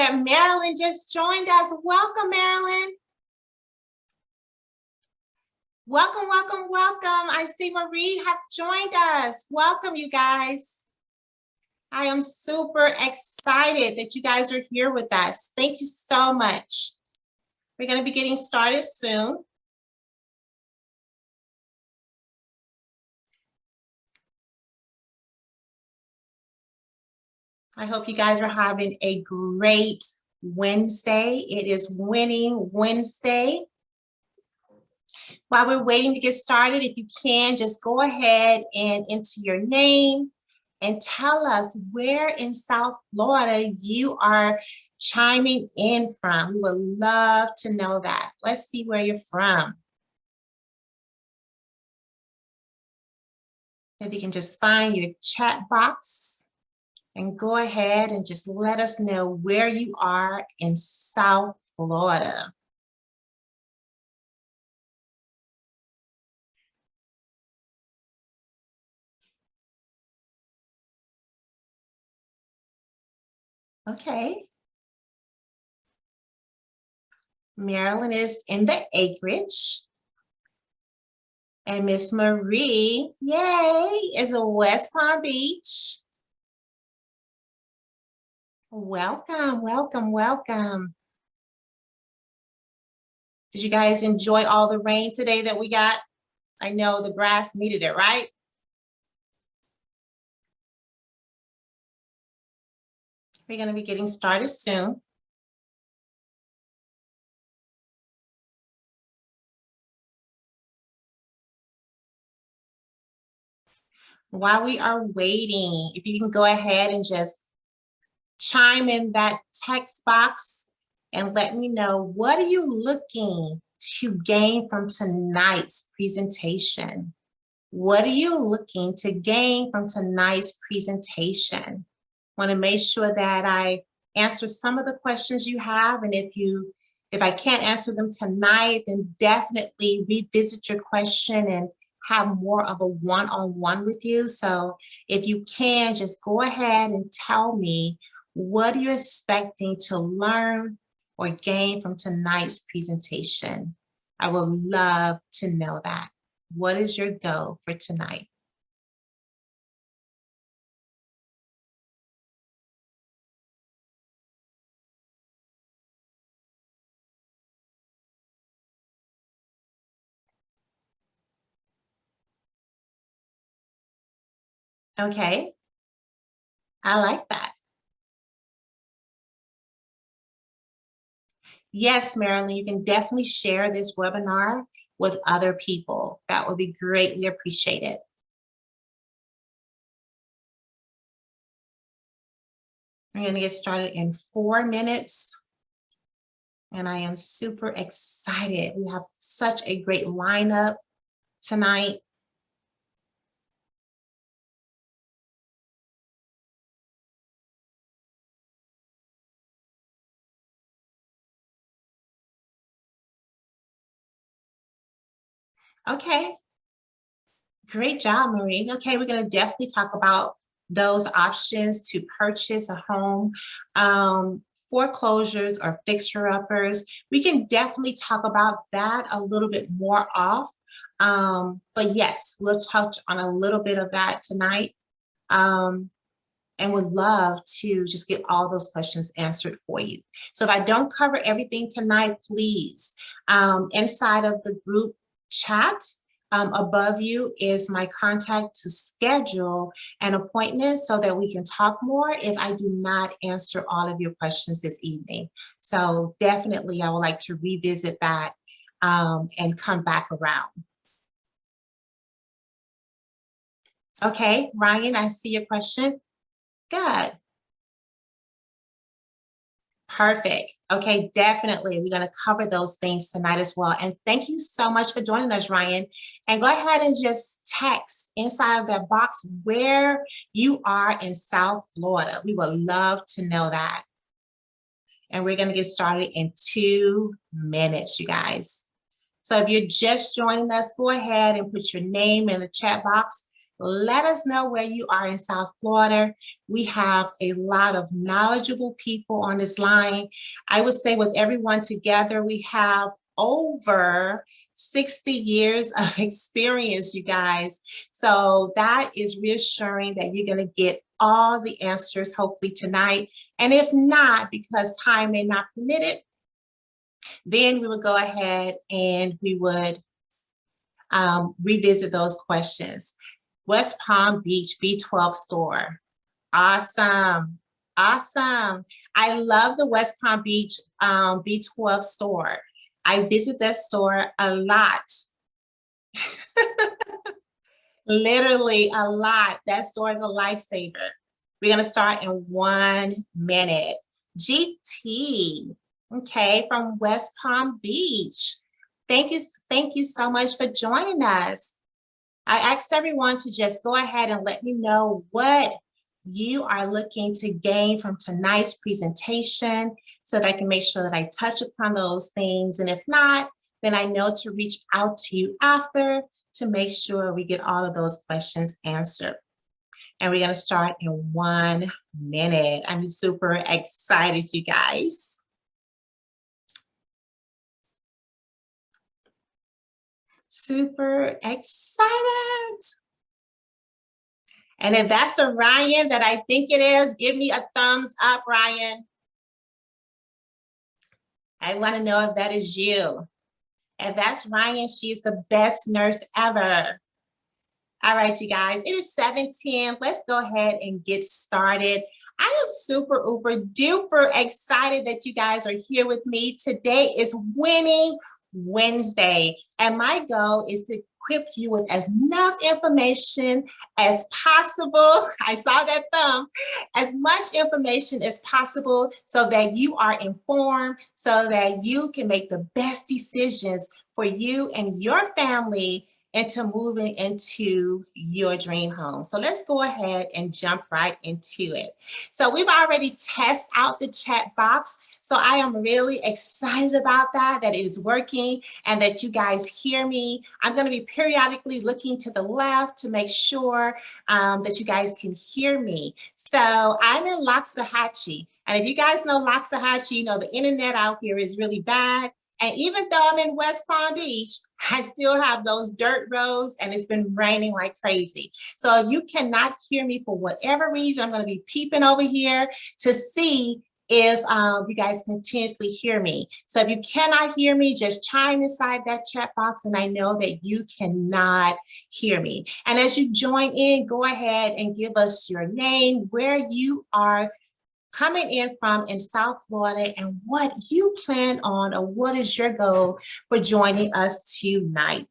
that Marilyn just joined us. Welcome, Marilyn. Welcome, welcome, welcome. I see Marie have joined us. Welcome, you guys. I am super excited that you guys are here with us. Thank you so much. We're going to be getting started soon. I hope you guys are having a great Wednesday. It is Winning Wednesday. While we're waiting to get started, if you can, just go ahead and enter your name and tell us where in South Florida you are chiming in from. We would love to know that. Let's see where you're from. If you can just find your chat box and go ahead and just let us know where you are in South Florida. Okay. Marilyn is in the acreage. And Miss Marie, yay, is in West Palm Beach. Welcome, welcome, welcome. Did you guys enjoy all the rain today that we got? I know the grass needed it, right? We're going to be getting started soon. While we are waiting, if you can go ahead and just chime in that text box and let me know, what are you looking to gain from tonight's presentation? What are you looking to gain from tonight's presentation? I want to make sure that I answer some of the questions you have, and if I can't answer them tonight, then definitely revisit your question and have more of a one-on-one with you. So if you can, just go ahead and tell me, what are you expecting to learn or gain from tonight's presentation? I would love to know that. What is your goal for tonight? Okay, I like that. Yes, Marilyn, you can definitely share this webinar with other people. That would be greatly appreciated. I'm going to get started in 4 minutes. And I am super excited. We have such a great lineup tonight. Okay, great job, Marie. Okay, we're going to definitely talk about those options to purchase a home, foreclosures or fixer-uppers. We can definitely talk about that a little bit more off. But yes, we'll touch on a little bit of that tonight. And would love to just get all those questions answered for you. So if I don't cover everything tonight, please, inside of the group chat, above you is my contact to schedule an appointment so that we can talk more if I do not answer all of your questions this evening. So definitely I would like to revisit that and come back around. Okay, Ryan, I see your question. Good. Perfect. Okay, definitely. We're going to cover those things tonight as well. And thank you so much for joining us, Ryan. And go ahead and just text inside of that box where you are in South Florida. We would love to know that. And we're going to get started in 2 minutes, you guys. So if you're just joining us, go ahead and put your name in the chat box Let us know where you are in South Florida. We have a lot of knowledgeable people on this line. I would say with everyone together, we have over 60 years of experience, you guys. So that is reassuring that you're going to get all the answers hopefully tonight. And if not, because time may not permit it, then we would go ahead and we would revisit those questions. West Palm Beach B12 store. Awesome. Awesome. I love the West Palm Beach B12 store. I visit that store a lot. Literally a lot. That store is a lifesaver. We're going to start in 1 minute. GT, okay, from West Palm Beach. Thank you so much for joining us. I asked everyone to just go ahead and let me know what you are looking to gain from tonight's presentation so that I can make sure that I touch upon those things. And if not, then I know to reach out to you after to make sure we get all of those questions answered. And we're going to start in 1 minute. I'm super excited, you guys. Super excited. And if that's a Ryan that I think it is, give me a thumbs up, Ryan. I want to know if that is you. If that's Ryan, she's the best nurse ever. All right, you guys, it is 7:10. Let's go ahead and get started. I am super, uber, duper excited that you guys are here with me. Today is Winning Wednesday, and my goal is to equip you with enough information as possible. I saw that thumb. As much information as possible so that you are informed, so that you can make the best decisions for you and your family into moving into your dream home. So let's go ahead and jump right into it. So we've already tested out the chat box. So I am really excited about that it is working and that you guys hear me. I'm going to be periodically looking to the left to make sure that you guys can hear me. So I'm in Loxahatchee. And if you guys know Loxahatchee, you know the internet out here is really bad. And even though I'm in West Palm Beach, I still have those dirt roads and it's been raining like crazy. So if you cannot hear me for whatever reason, I'm going to be peeping over here to see if you guys continuously hear me. So if you cannot hear me, just chime inside that chat box and I know that you cannot hear me. And as you join in, go ahead and give us your name, where you are coming in from in South Florida and what you plan on or what is your goal for joining us tonight.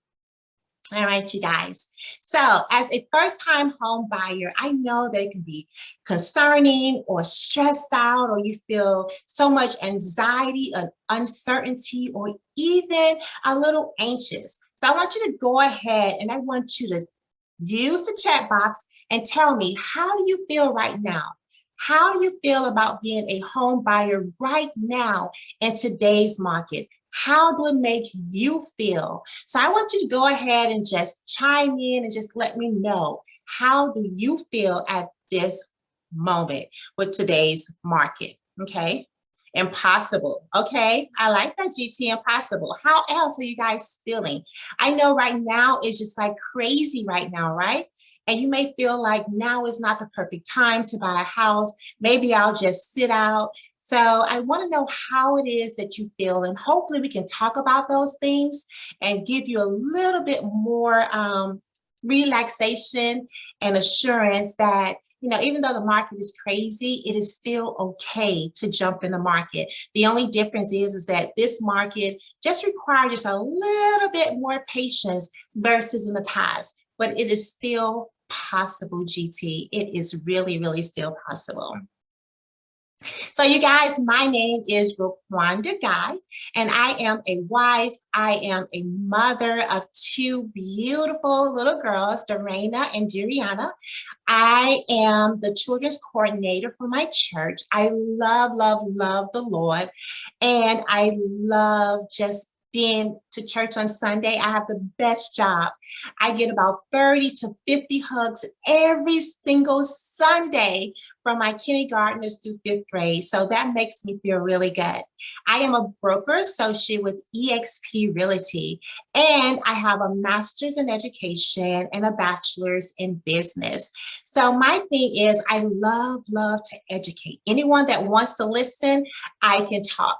All right, you guys. So as a first-time home buyer, I know that it can be concerning or stressed out, or you feel so much anxiety and uncertainty, or even a little anxious. So I want you to go ahead and I want you to use the chat box and tell me, how do you feel right now? How do you feel about being a home buyer right now in today's market? How do it make you feel? So I want you to go ahead and just chime in and just let me know, how do you feel at this moment with today's market? Okay. Impossible. Okay. I like that, GT. Impossible. How else are you guys feeling? I know right now it's just like crazy right now, right? And you may feel like now is not the perfect time to buy a house. Maybe I'll just sit out. So I want to know how it is that you feel, and hopefully we can talk about those things and give you a little bit more relaxation and assurance that, you know, even though the market is crazy, it is still okay to jump in the market. The only difference is that this market just requires just a little bit more patience versus in the past, but it is still possible, GT. It is really, really still possible. So you guys, my name is RoQuanda Guy, and I am a wife. I am a mother of 2 beautiful little girls, Dorena and Duriana. I am the children's coordinator for my church. I love, love, love the Lord, and I love just being to church on Sunday. I have the best job. I get about 30 to 50 hugs every single Sunday from my kindergartners through 5th grade. So that makes me feel really good. I am a broker associate with eXp Realty, and I have a master's in education and a bachelor's in business. So my thing is I love to educate. Anyone that wants to listen, I can talk.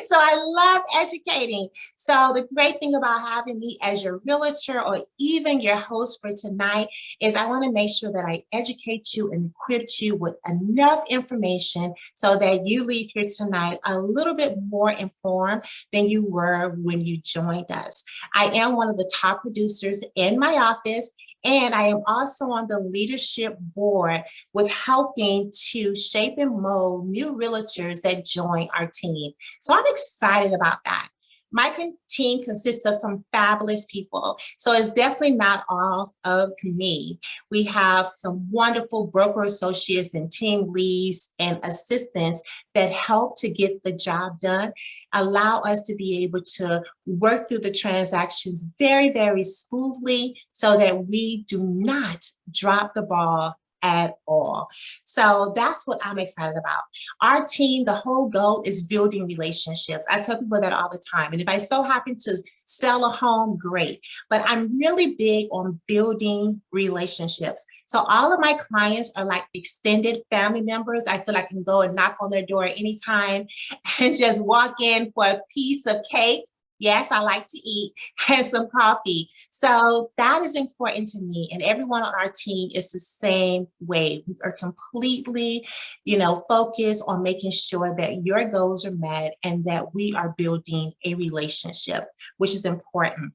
So I love educating. So the great thing about having me as your realtor or even your host for tonight is I want to make sure that I educate you and equip you with enough information so that you leave here tonight a little bit more informed than you were when you joined us. I am one of the top producers in my office, and I am also on the leadership board with helping to shape and mold new realtors that join our team. So I'm excited about that. My team consists of some fabulous people. So it's definitely not all of me. We have some wonderful broker associates and team leads and assistants that help to get the job done, allow us to be able to work through the transactions very smoothly so that we do not drop the ball at all. So that's what I'm excited about. Our team, the whole goal is building relationships. I tell people that all the time. And if I so happen to sell a home, great. But I'm really big on building relationships. So all of my clients are like extended family members. I feel like I can go and knock on their door anytime and just walk in for a piece of cake. Yes, I like to eat, and some coffee. So that is important to me. And everyone on our team is the same way. We are completely, focused on making sure that your goals are met and that we are building a relationship, which is important.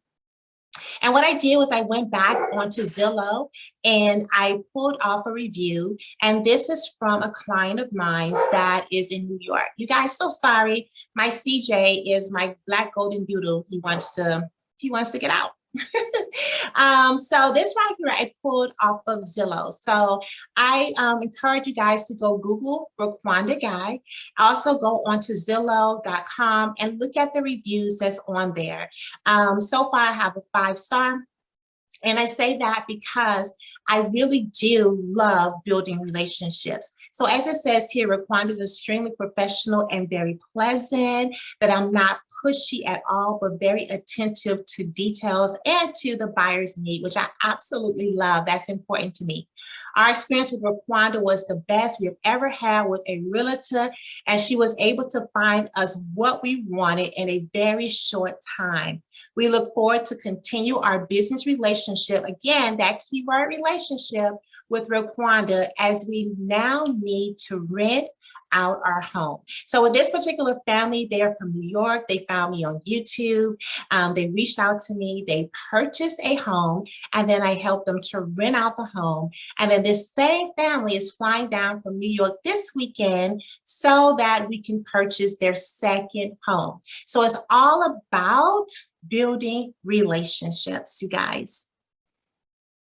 And what I did was I went back onto Zillow and I pulled off a review. And this is from a client of mine that is in New York. You guys, so sorry. My CJ is my Black Golden Doodle. He wants to get out. So this right here, I pulled off of Zillow. So I encourage you guys to go Google RoQuanda Guy. Also go onto Zillow.com and look at the reviews that's on there. So far, I have a 5-star. And I say that because I really do love building relationships. So as it says here, RoQuanda is extremely professional and very pleasant, that I'm not pushy at all, but very attentive to details and to the buyer's need, which I absolutely love. That's important to me. Our experience with RoQuanda was the best we have ever had with a realtor, and she was able to find us what we wanted in a very short time. We look forward to continue our business relationship, again, that keyword relationship with RoQuanda, as we now need to rent out our home. So with this particular family, they are from New York. They found me on YouTube. They reached out to me. They purchased a home, and then I helped them to rent out the home. And then this same family is flying down from New York this weekend so that we can purchase their second home. So it's all about building relationships, you guys.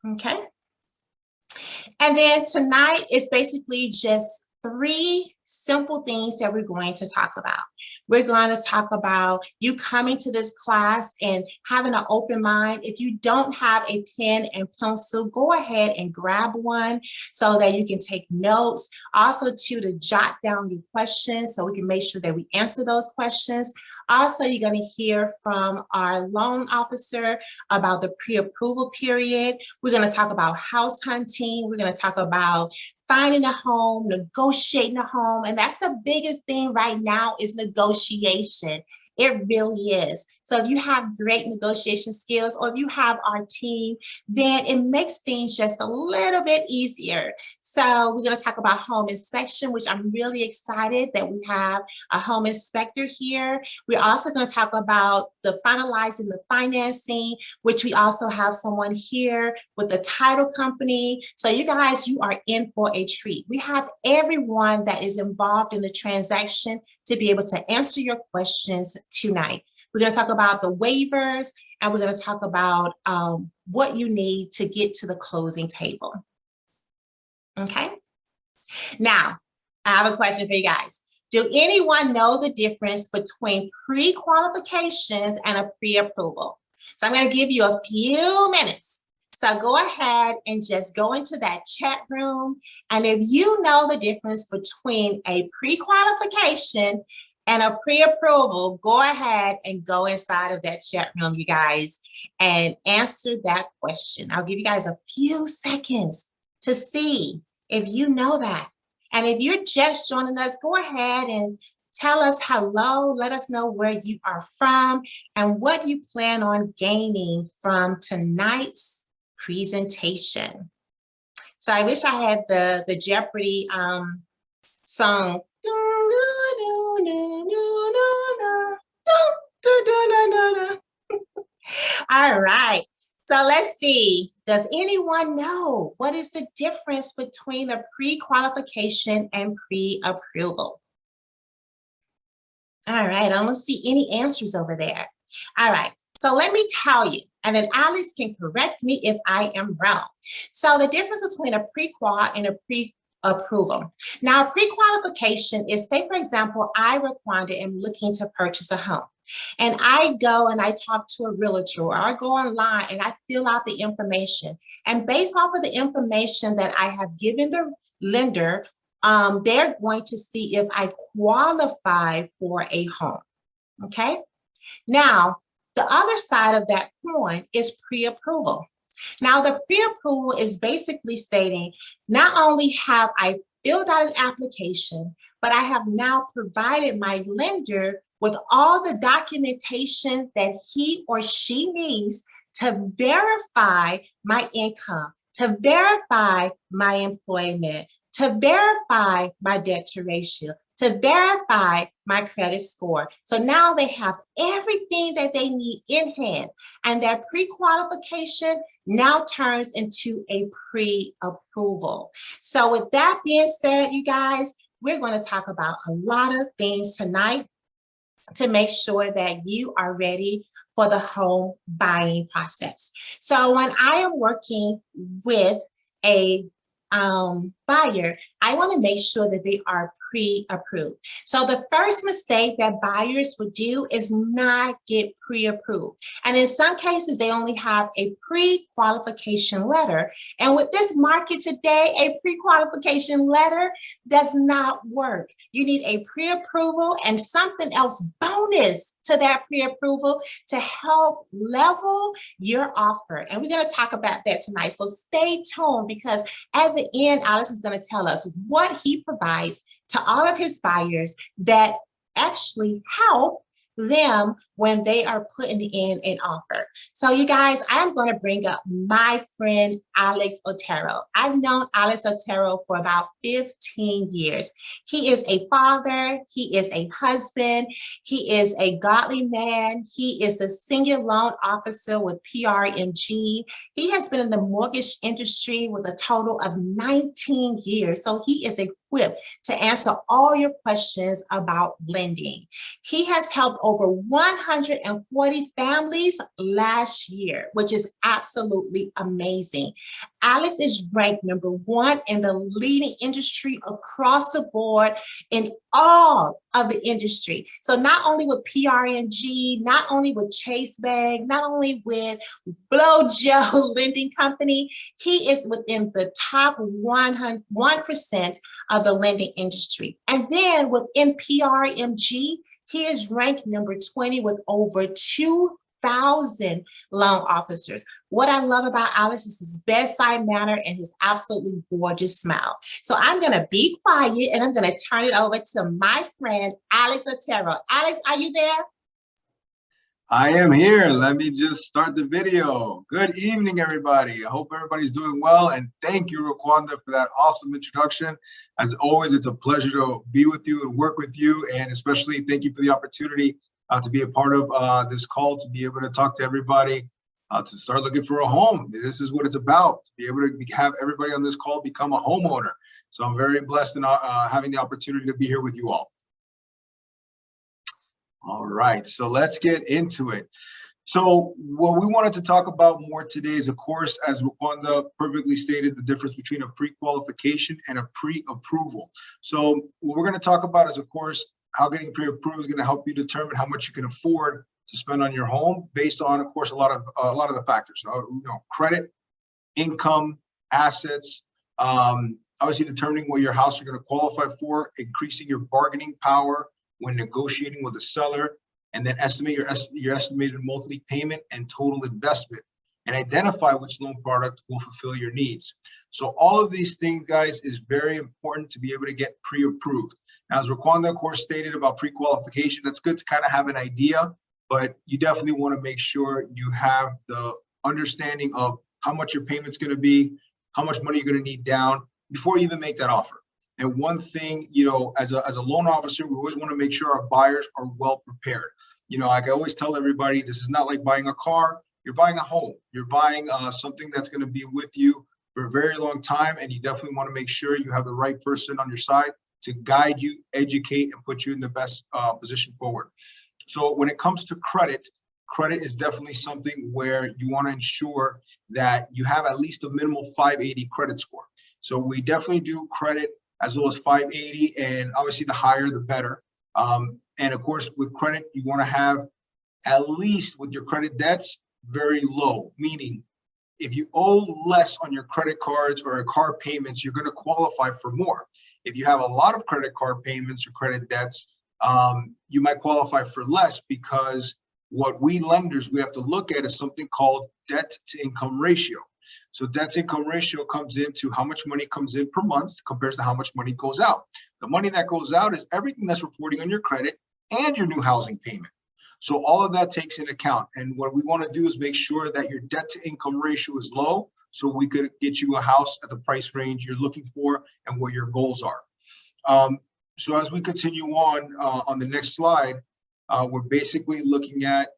Okay. And then tonight is basically just 3 simple things that we're going to talk about. We're going to talk about you coming to this class and having an open mind. If you don't have a pen and pencil, go ahead and grab one so that you can take notes. Also, to jot down your questions so we can make sure that we answer those questions. Also, you're going to hear from our loan officer about the pre-approval period. We're going to talk about house hunting. We're going to talk about finding a home, negotiating a home. And that's the biggest thing right now is negotiation. It really is. So if you have great negotiation skills, or if you have our team, then it makes things just a little bit easier. So we're going to talk about home inspection, which I'm really excited that we have a home inspector here. We're also going to talk about the finalizing the financing, which we also have someone here with the title company. So you guys, you are in for a treat. We have everyone that is involved in the transaction to be able to answer your questions tonight. We're going to talk about the waivers, and we're going to talk about what you need to get to the closing table. Okay. Now, I have a question for you guys. Do anyone know the difference between pre-qualifications and a pre-approval? So I'm going to give you a few minutes. So go ahead and just go into that chat room. And if you know the difference between a pre-qualification and a pre-approval, go ahead and go inside of that chat room, you guys, and answer that question. I'll give you guys a few seconds to see if you know that. And if you're just joining us, go ahead and tell us hello. Let us know where you are from and what you plan on gaining from tonight's presentation. So I wish I had the Jeopardy song. All right. So let's see, does anyone know what is the difference between a pre-qualification and pre-approval? All right, I don't see any answers over there. All right, so let me tell you, and then Alice can correct me if I am wrong. So the difference between a pre-qual and a pre-approval. Now, a pre-qualification is, say, for example, I, RoQuanda, am looking to purchase a home. And I go and I talk to a realtor, or I go online and I fill out the information. And based off of the information that I have given the lender, they're going to see if I qualify for a home, okay? Now, the other side of that coin is pre-approval. Now, the pre-approval is basically stating, not only have I filled out an application, but I have now provided my lender with all the documentation that he or she needs to verify my income, to verify my employment, to verify my debt to ratio, to verify my credit score. So now they have everything that they need in hand, and that pre-qualification now turns into a pre-approval. So with that being said, you guys, we're going to talk about a lot of things tonight to make sure that you are ready for the home buying process. So when I am working with a buyer, I want to make sure that they are pre-approved. So the first mistake that buyers would do is not get pre-approved. And in some cases, they only have a pre-qualification letter. And with this market today, a pre-qualification letter does not work. You need a pre-approval and something else bonus to that pre-approval to help level your offer. And we're going to talk about that tonight. So stay tuned, because at the end, Alice is going to tell us what he provides to all of his buyers that actually help them when they are putting in an offer. So you guys, I'm going to bring up my friend, Alex Otero. I've known Alex Otero for about 15 years. He is a father. He is a husband. He is a godly man. He is a senior loan officer with PRMG. He has been in the mortgage industry with a total of 19 years. So he is equipped to answer all your questions about lending. He has helped over 140 families last year, which is absolutely amazing. Alex is ranked #1 in the leading industry across the board in all of the industry. So not only with PRMG, not only with Chase Bank, not only with Blow Joe Lending Company, he is within the top 1% of the lending industry. And then within PRMG, he is ranked #20 with over 2,000 loan officers. What I love about Alex is his bedside manner and his absolutely gorgeous smile. So I'm going to be quiet and I'm going to turn it over to my friend, Alex Otero. Alex, are you there? I am here. Let me just start the video. Good evening, everybody. I hope everybody's doing well. And thank you, RoQuanda, for that awesome introduction. As always, it's a pleasure to be with you and work with you. And especially thank you for the opportunity to be a part of this call, to be able to talk to everybody, to start looking for a home. This is what it's about, to be able to have everybody on this call become a homeowner. So I'm very blessed in having the opportunity to be here with you all. All right, so let's get into it. So what we wanted to talk about more today is, of course, as RoQuanda perfectly stated, the difference between a pre-qualification and a pre-approval. So what we're going to talk about is, of course, how getting pre-approved is going to help you determine how much you can afford to spend on your home based on, of course, a lot of the factors, credit, income, assets, obviously determining what your house you're going to qualify for, increasing your bargaining power when negotiating with the seller, and then estimate your estimated monthly payment and total investment, and identify which loan product will fulfill your needs. So all of these things, guys, is very important to be able to get pre-approved. Now, as RoQuanda, of course, stated about pre-qualification, that's good to kind of have an idea, but you definitely want to make sure you have the understanding of how much your payment's going to be, how much money you're going to need down before you even make that offer. And one thing, as a loan officer, we always want to make sure our buyers are well prepared. Like I always tell everybody, this is not like buying a car. You're buying a home. You're buying something that's going to be with you for a very long time. And you definitely want to make sure you have the right person on your side to guide you, educate, and put you in the best position forward. So when it comes to credit is definitely something where you want to ensure that you have at least a minimal 580 credit score. So we definitely do credit as low as 580, and obviously the higher the better. And of course, with credit, you want to have at least with your credit debts very low, meaning if you owe less on your credit cards or car payments, you're going to qualify for more. If you have a lot of credit card payments or credit debts, you might qualify for less, because what we lenders, we have to look at is something called debt to income ratio. So debt to income ratio comes into how much money comes in per month compares to how much money goes out. The money that goes out is everything that's reporting on your credit and your new housing payment. So all of that takes into account. And what we want to do is make sure that your debt to income ratio is low, so we could get you a house at the price range you're looking for and what your goals are. So as we continue on the next slide, we're basically looking at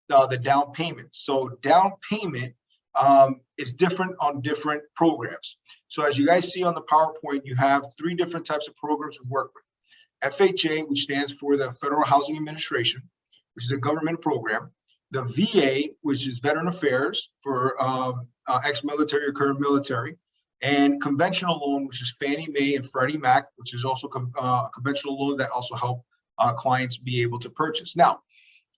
the down payment. So down payment is different on different programs. So as you guys see on the PowerPoint, you have 3 different types of programs we work with. FHA, which stands for the Federal Housing Administration, which is a government program. The VA, which is Veteran Affairs for ex-military or current military. And conventional loan, which is Fannie Mae and Freddie Mac, which is also a conventional loan that also help clients be able to purchase. Now,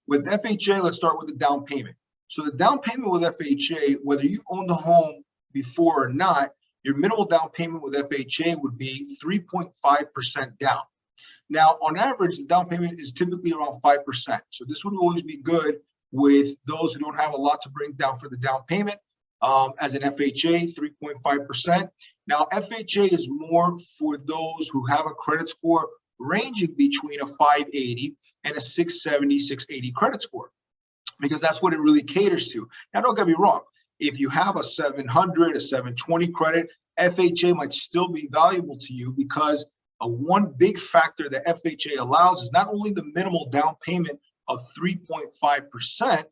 with FHA, let's start with the down payment. So the down payment with FHA, whether you owned the home before or not, your minimal down payment with FHA would be 3.5% down. Now, on average, the down payment is typically around 5%. So this would always be good with those who don't have a lot to bring down for the down payment. As an FHA, 3.5%. Now, FHA is more for those who have a credit score ranging between a 580 and a 670, 680 credit score, because that's what it really caters to. Now, don't get me wrong. If you have a 700, a 720 credit, FHA might still be valuable to you, because one big factor that FHA allows is not only the minimal down payment of 3.5%,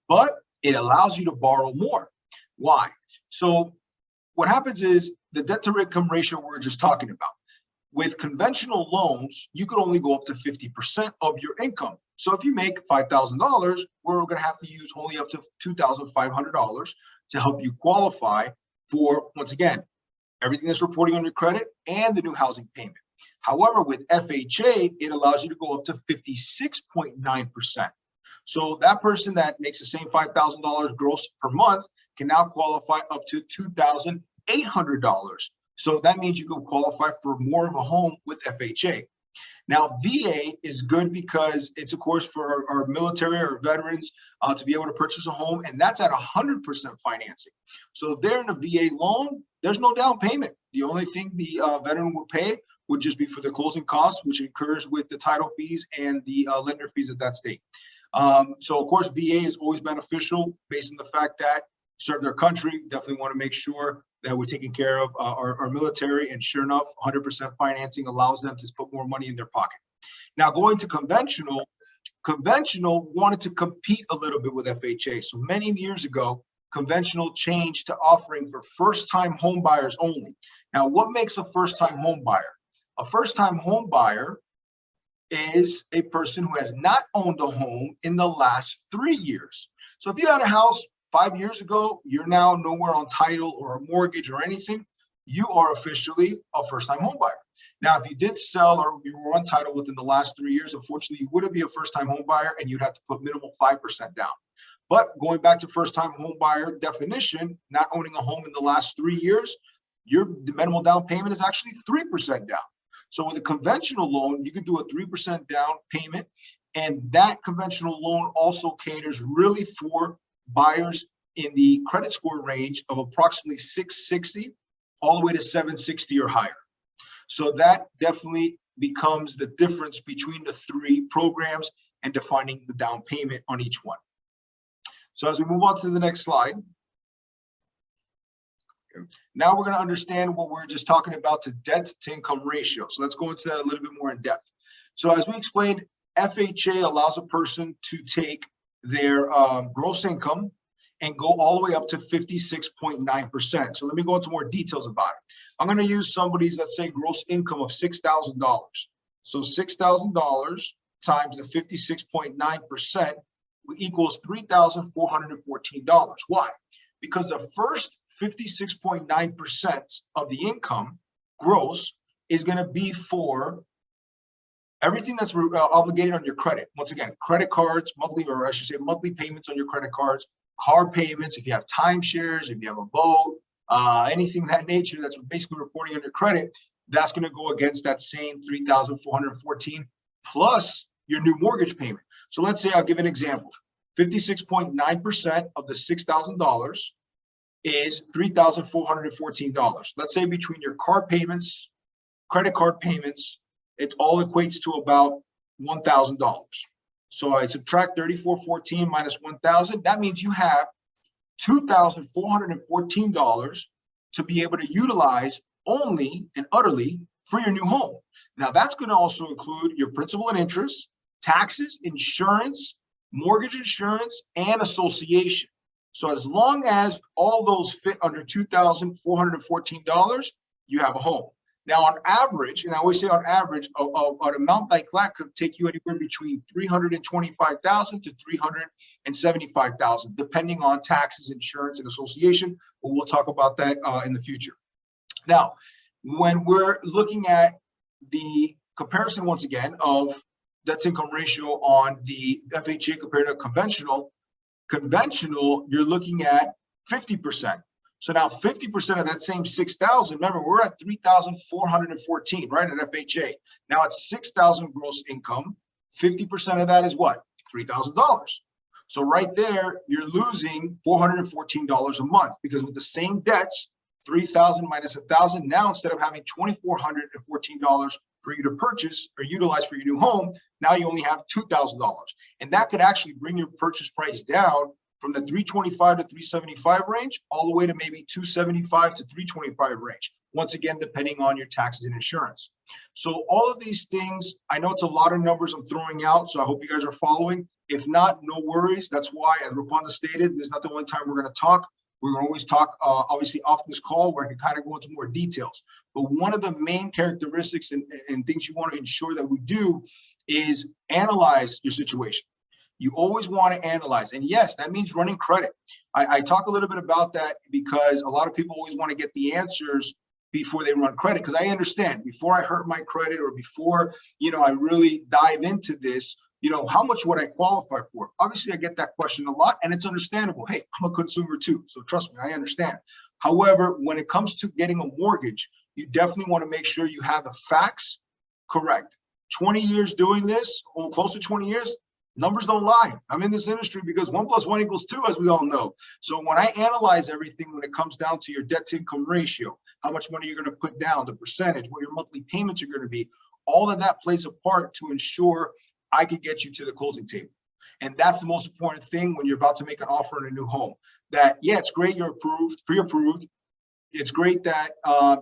but it allows you to borrow more. Why? So what happens is the debt to income ratio we're just talking about. With conventional loans, you could only go up to 50% of your income. So if you make $5,000, we're going to have to use only up to $2,500 to help you qualify for, once again, everything that's reporting on your credit and the new housing payment. However, with FHA, it allows you to go up to 56.9%. So that person that makes the same $5,000 gross per month can now qualify up to $2,800. So that means you can qualify for more of a home with FHA. Now, VA is good because it's, of course, for our military or veterans to be able to purchase a home, and that's at 100% financing. So there in a VA loan, there's no down payment. The only thing the veteran would pay would just be for the closing costs, which occurs with the title fees and the lender fees at that state. So, of course, VA is always beneficial based on the fact that serve their country, definitely want to make sure that we're taking care of our military, and sure enough, 100% financing allows them to put more money in their pocket. Now, going to conventional wanted to compete a little bit with FHA. So many years ago, conventional changed to offering for first-time home buyers only. Now, what makes a first-time home buyer? A first-time home buyer is a person who has not owned a home in the last 3 years. So if you had a house 5 years ago, you're now nowhere on title or a mortgage or anything, you are officially a first-time home buyer. Now, if you did sell or you were on title within the last 3 years, unfortunately, you wouldn't be a first-time home buyer and you'd have to put minimal 5% down. But going back to first-time home buyer definition, not owning a home in the last 3 years, the minimal down payment is actually 3% down. So with a conventional loan, you can do a 3% down payment, and that conventional loan also caters really for buyers in the credit score range of approximately 660 all the way to 760 or higher. So that definitely becomes the difference between the three programs and defining the down payment on each one. So as we move on to the next slide, now we're going to understand what we're just talking about, to debt to income ratio. So let's go into that a little bit more in depth. So as we explained, FHA allows a person to take their gross income and go all the way up to 56.9%. So let me go into more details about it. I'm going to use somebody's, let's say, gross income of $6,000. So $6,000 times the 56.9% equals $3,414. Why? Because the first 56.9% of the income gross is going to be for everything that's obligated on your credit. Once again, credit cards, monthly, or I should say monthly payments on your credit cards, car payments, if you have timeshares, if you have a boat, anything of that nature that's basically reporting on your credit, that's going to go against that same 3,414 plus your new mortgage payment. So let's say, I'll give an example. 56.9% of the $6,000 is $3,414. Let's say between your car payments, credit card payments, it all equates to about $1,000. So I subtract 3,414 minus 1,000. That means you have $2,414 to be able to utilize only and utterly for your new home. Now that's going to also include your principal and interest, taxes, insurance, mortgage insurance, and association. So as long as all those fit under $2,414, you have a home. Now, on average, and I always say on average, an amount like that could take you anywhere between $325,000 to $375,000, depending on taxes, insurance, and association. But we'll talk about that in the future. Now, when we're looking at the comparison, once again, of debt to income ratio on the FHA compared to conventional, you're looking at 50%. So now 50% of that same 6,000, remember, we're at 3,414, right, at FHA. Now it's 6,000 gross income. 50% of that is what? $3,000. So right there, you're losing $414 a month, because with the same debts, 3,000 minus 1,000, now instead of having $2,414 for you to purchase or utilize for your new home, now you only have $2,000. And that could actually bring your purchase price down from the 325 to 375 range, all the way to maybe 275 to 325 range. Once again, depending on your taxes and insurance. So all of these things, I know it's a lot of numbers I'm throwing out, so I hope you guys are following. If not, no worries. That's why, as RoQuanda stated, this is not the only time we're going to talk. We're going to always talk, obviously, off this call, where I can kind of go into more details. But one of the main characteristics and things you want to ensure that we do is analyze your situation. You always want to analyze. And yes, that means running credit. I talk a little bit about that because a lot of people always want to get the answers before they run credit. Because I understand, before I hurt my credit, or before, I really dive into this, how much would I qualify for? Obviously, I get that question a lot, and it's understandable. Hey, I'm a consumer too, so trust me, I understand. However, when it comes to getting a mortgage, you definitely want to make sure you have the facts correct. 20 years doing this, or close to 20 years, numbers don't lie. I'm in this industry because 1 + 1 = 2, as we all know. So when I analyze everything, when it comes down to your debt to income ratio, how much money you're going to put down, the percentage, what your monthly payments are going to be, all of that plays a part to ensure I can get you to the closing table. And that's the most important thing when you're about to make an offer on a new home. That, yeah, it's great you're approved, pre-approved. It's great that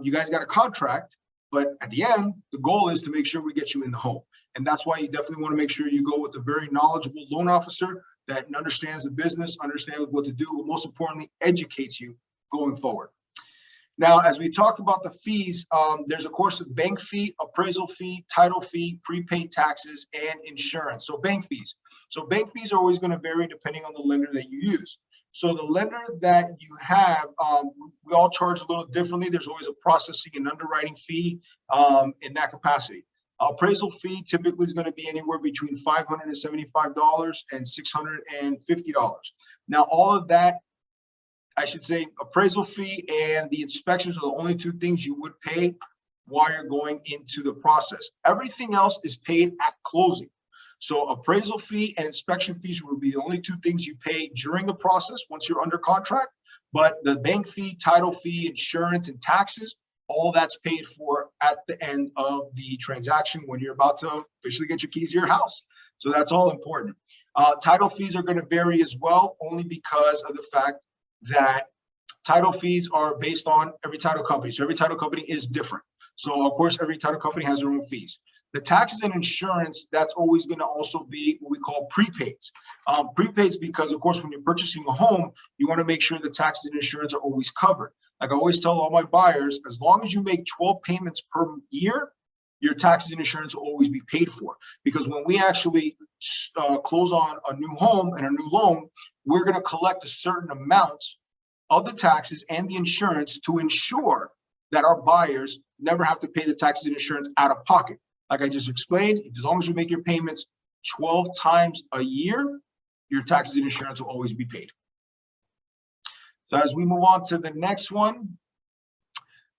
you guys got a contract, but at the end, the goal is to make sure we get you in the home. And that's why you definitely want to make sure you go with a very knowledgeable loan officer that understands the business, understands what to do, but most importantly, educates you going forward. Now, as we talk about the fees, there's of course a bank fee, appraisal fee, title fee, prepaid taxes, and insurance. So bank fees. So bank fees are always going to vary depending on the lender that you use. So the lender that you have, we all charge a little differently. There's always a processing and underwriting fee in that capacity. Appraisal fee typically is going to be anywhere between $575 and $650. Now, all of that, I should say, appraisal fee and the inspections are the only two things you would pay while you're going into the process. Everything else is paid at closing. So appraisal fee and inspection fees will be the only two things you pay during the process once you're under contract. But the bank fee, title fee, insurance, and taxes, all that's paid for at the end of the transaction when you're about to officially get your keys to your house. So that's all important. Title fees are going to vary as well, only because of the fact that title fees are based on every title company. So every title company is different. So of course, every title company has their own fees. The taxes and insurance, that's always going to also be what we call prepaids. Prepaids because of course, when you're purchasing a home, you want to make sure the taxes and insurance are always covered. Like I always tell all my buyers, as long as you make 12 payments per year, your taxes and insurance will always be paid for. Because when we actually close on a new home and a new loan, we're going to collect a certain amount of the taxes and the insurance to ensure that our buyers never have to pay the taxes and insurance out of pocket. Like I just explained, as long as you make your payments 12 times a year, your taxes and insurance will always be paid. So as we move on to the next one,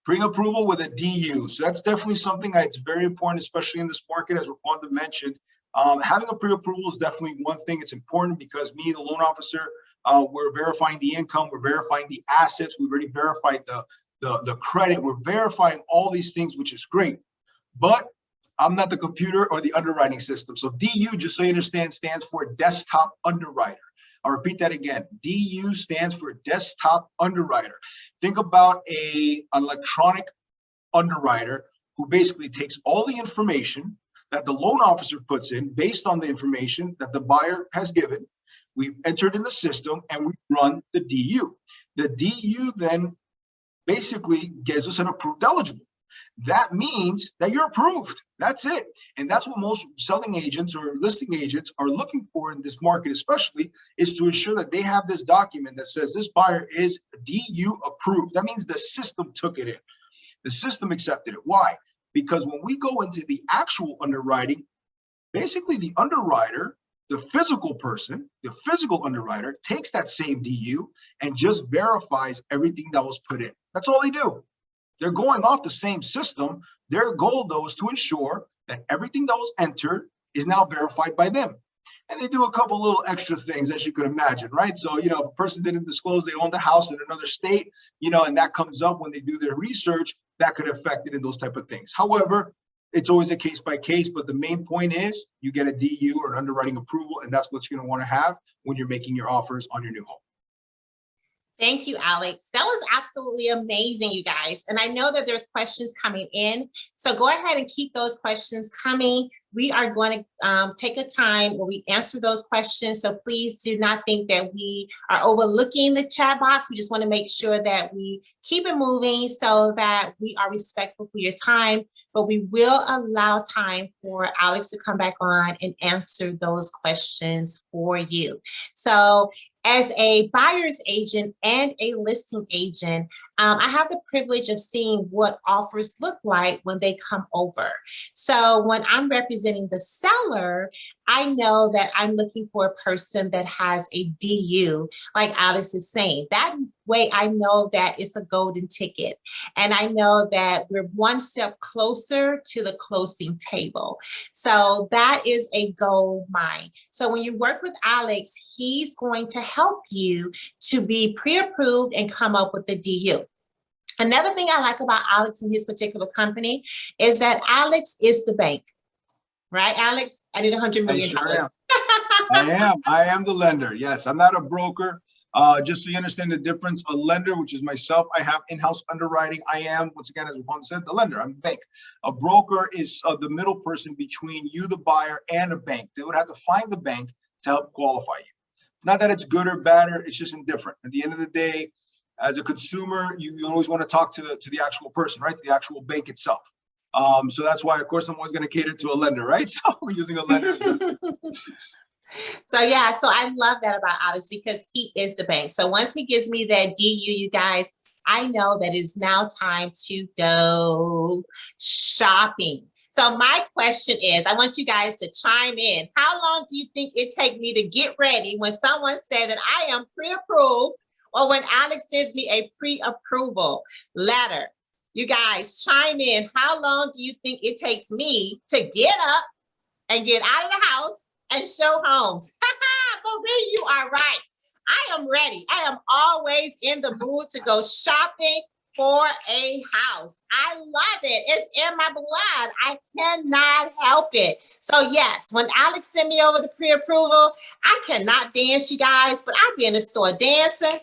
pre-approval with a DU. So that's definitely something that's very important, especially in this market, as RoQuanda mentioned. Having a pre-approval is definitely one thing. It's important because me, the loan officer, we're verifying the income, we're verifying the assets, we've already verified the credit, we're verifying all these things, which is great. But I'm not the computer or the underwriting system. So DU, just so you understand, stands for desktop underwriter. I'll repeat that again. DU stands for desktop underwriter. Think about an electronic underwriter who basically takes all the information that the loan officer puts in based on the information that the buyer has given. We've entered in the system and we run the DU. The DU then basically gives us an approved eligible. That means that you're approved. That's it. And that's what most selling agents or listing agents are looking for in this market, especially, is to ensure that they have this document that says this buyer is DU approved. That means the system took it in. The system accepted it. Why? Because when we go into the actual underwriting, basically the underwriter, the physical person, the physical underwriter takes that same DU and just verifies everything that was put in. That's all they do. They're going off the same system. Their goal, though, is to ensure that everything that was entered is now verified by them. And they do a couple little extra things, as you could imagine, right? So, if a person didn't disclose they owned a house in another state, and that comes up when they do their research, that could affect it in those type of things. However, it's always a case by case, but the main point is you get a DU or an underwriting approval, and that's what you're going to want to have when you're making your offers on your new home. Thank you, Alex. That was absolutely amazing, you guys. And I know that there's questions coming in. So go ahead and keep those questions coming. We are going to take a time where we answer those questions. So please do not think that we are overlooking the chat box. We just want to make sure that we keep it moving so that we are respectful for your time. But we will allow time for Alex to come back on and answer those questions for you. So as a buyer's agent and a listing agent, I have the privilege of seeing what offers look like when they come over. So when I'm representing the seller, I know that I'm looking for a person that has a DU, like Alex is saying. That way I know that it's a golden ticket. And I know that we're one step closer to the closing table. So that is a gold mine. So when you work with Alex, he's going to help you to be pre-approved and come up with the DU. Another thing I like about Alex and his particular company is that Alex is the bank. Right, Alex? I need $100 million. I am the lender. Yes, I'm not a broker. Just so you understand the difference, a lender, which is myself, I have in-house underwriting. I am, once again, as RoQuanda said, the lender. I'm the bank. A broker is the middle person between you, the buyer, and a bank. They would have to find the bank to help qualify you. Not that it's good or bad, or it's just indifferent. At the end of the day, as a consumer, you always want to talk to the actual person, right? To the actual bank itself. So that's why, of course, I'm always going to cater to a lender, right? So we're using a lender. So yeah, so I love that about Alex because he is the bank. So once he gives me that DU, you guys, I know that it's now time to go shopping. So my question is, I want you guys to chime in. How long do you think it take me to get ready when someone said that I am pre-approved or when Alex sends me a pre-approval letter? You guys chime in. How long do you think it takes me to get up and get out of the house and show homes? Marie, you are right. I am ready. I am always in the mood to go shopping for a house. I love it. It's in my blood. I cannot help it. So yes, when Alex sent me over the pre-approval, I cannot dance, you guys, but I'd be in the store dancing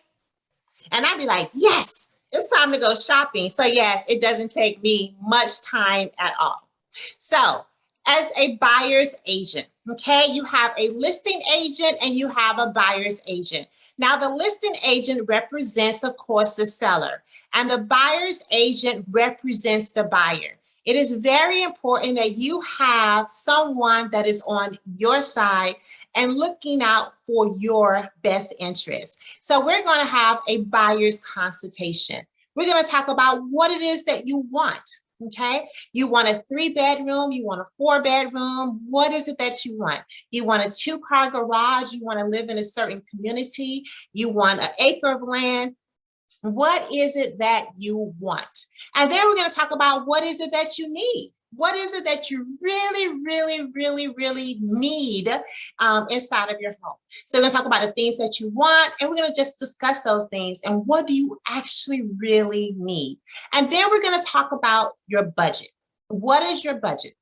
and I'd be like, yes, it's time to go shopping. So yes, it doesn't take me much time at all. So as a buyer's agent, okay, you have a listing agent and you have a buyer's agent. Now, the listing agent represents, of course, the seller, and the buyer's agent represents the buyer. It is very important that you have someone that is on your side and looking out for your best interest. So we're going to have a buyer's consultation. We're going to talk about what it is that you want. Okay, you want a 3-bedroom, you want a 4-bedroom. What is it that you want? You want a 2-car garage, you want to live in a certain community, you want an acre of land. What is it that you want? And then we're going to talk about what is it that you need? What is it that you really need inside of your home? So we're going to talk about the things that you want, and we're going to just discuss those things and what do you actually really need? And then we're going to talk about your budget. What is your budget?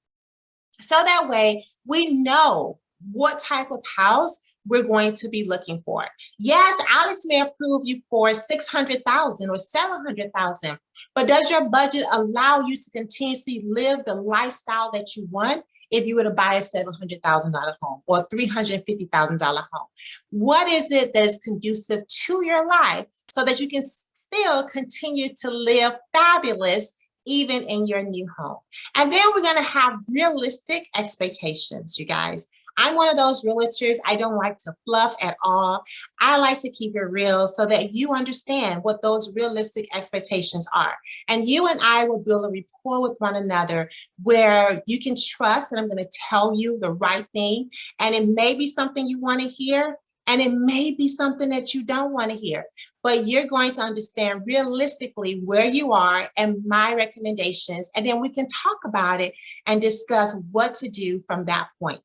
So that way we know what type of house we're going to be looking for. Yes, Alex may approve you for $600,000 or $700,000, but does your budget allow you to continuously live the lifestyle that you want if you were to buy a $700,000 home or a $350,000 home? What is it that is conducive to your life so that you can still continue to live fabulous even in your new home? And then we're going to have realistic expectations, you guys. I'm one of those realtors. I don't like to fluff at all. I like to keep it real so that you understand what those realistic expectations are. And you and I will build a rapport with one another where you can trust that I'm going to tell you the right thing. And it may be something you want to hear, and it may be something that you don't want to hear, but you're going to understand realistically where you are and my recommendations. And then we can talk about it and discuss what to do from that point.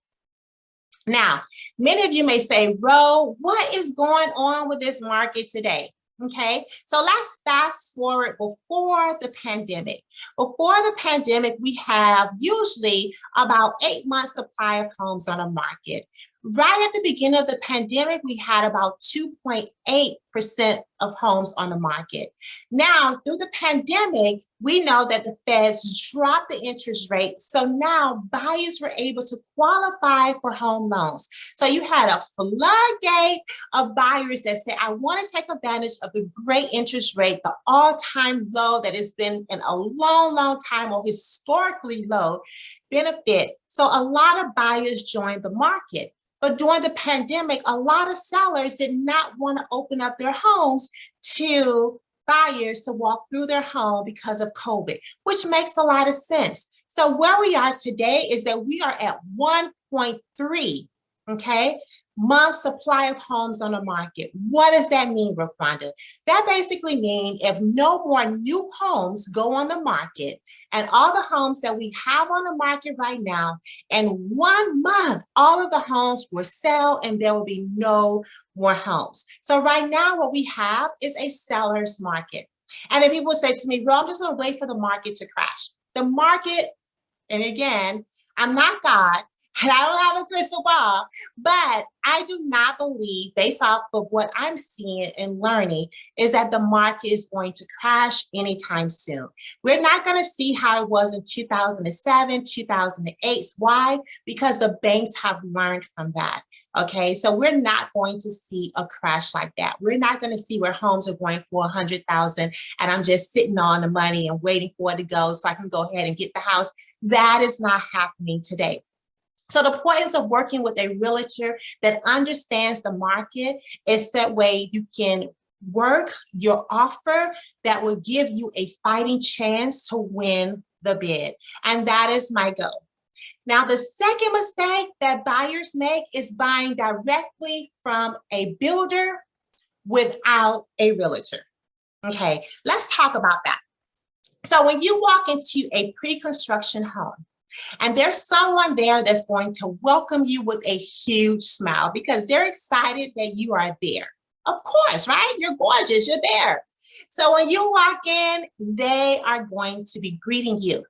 Now, many of you may say, Ro, what is going on with this market today? Okay, so let's fast forward before the pandemic. Before the pandemic, we have usually about 8 months supply of homes on the market. Right at the beginning of the pandemic, we had about 2.8% of homes on the market. Now, through the pandemic, we know that the Feds dropped the interest rate. So now buyers were able to qualify for home loans. So you had a floodgate of buyers that said, I want to take advantage of the great interest rate, the all-time low that has been in a long time or historically low benefit. So a lot of buyers joined the market. But during the pandemic, a lot of sellers did not want to open up their homes to buyers to walk through their home because of COVID, which makes a lot of sense. So where we are today is that we are at 1.3, okay, month supply of homes on the market. What does that mean, RoQuanda? That basically means if no more new homes go on the market and all the homes that we have on the market right now, in 1 month, all of the homes will sell and there will be no more homes. So right now what we have is a seller's market. And then people say to me, well, I'm just gonna wait for the market to crash. The market, and again, I'm not God, and I don't have a crystal ball, but I do not believe, based off of what I'm seeing and learning, is that the market is going to crash anytime soon. We're not going to see how it was in 2007, 2008. Why? Because the banks have learned from that. Okay, so we're not going to see a crash like that. We're not going to see where homes are going for 100,000 and I'm just sitting on the money and waiting for it to go so I can go ahead and get the house. That is not happening today. So the importance of working with a realtor that understands the market is that way you can work your offer that will give you a fighting chance to win the bid. And that is my goal. Now, the second mistake that buyers make is buying directly from a builder without a realtor. Okay, let's talk about that. So when you walk into a pre-construction home, and there's someone there that's going to welcome you with a huge smile because they're excited that you are there. Of course, right? You're gorgeous, you're there. So when you walk in, they are going to be greeting you.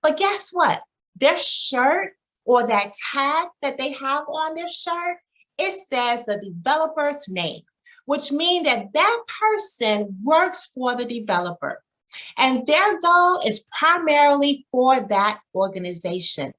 But guess what? Their shirt or that tag that they have on their shirt, it says the developer's name, which means that that person works for the developer. And their goal is primarily for that organization.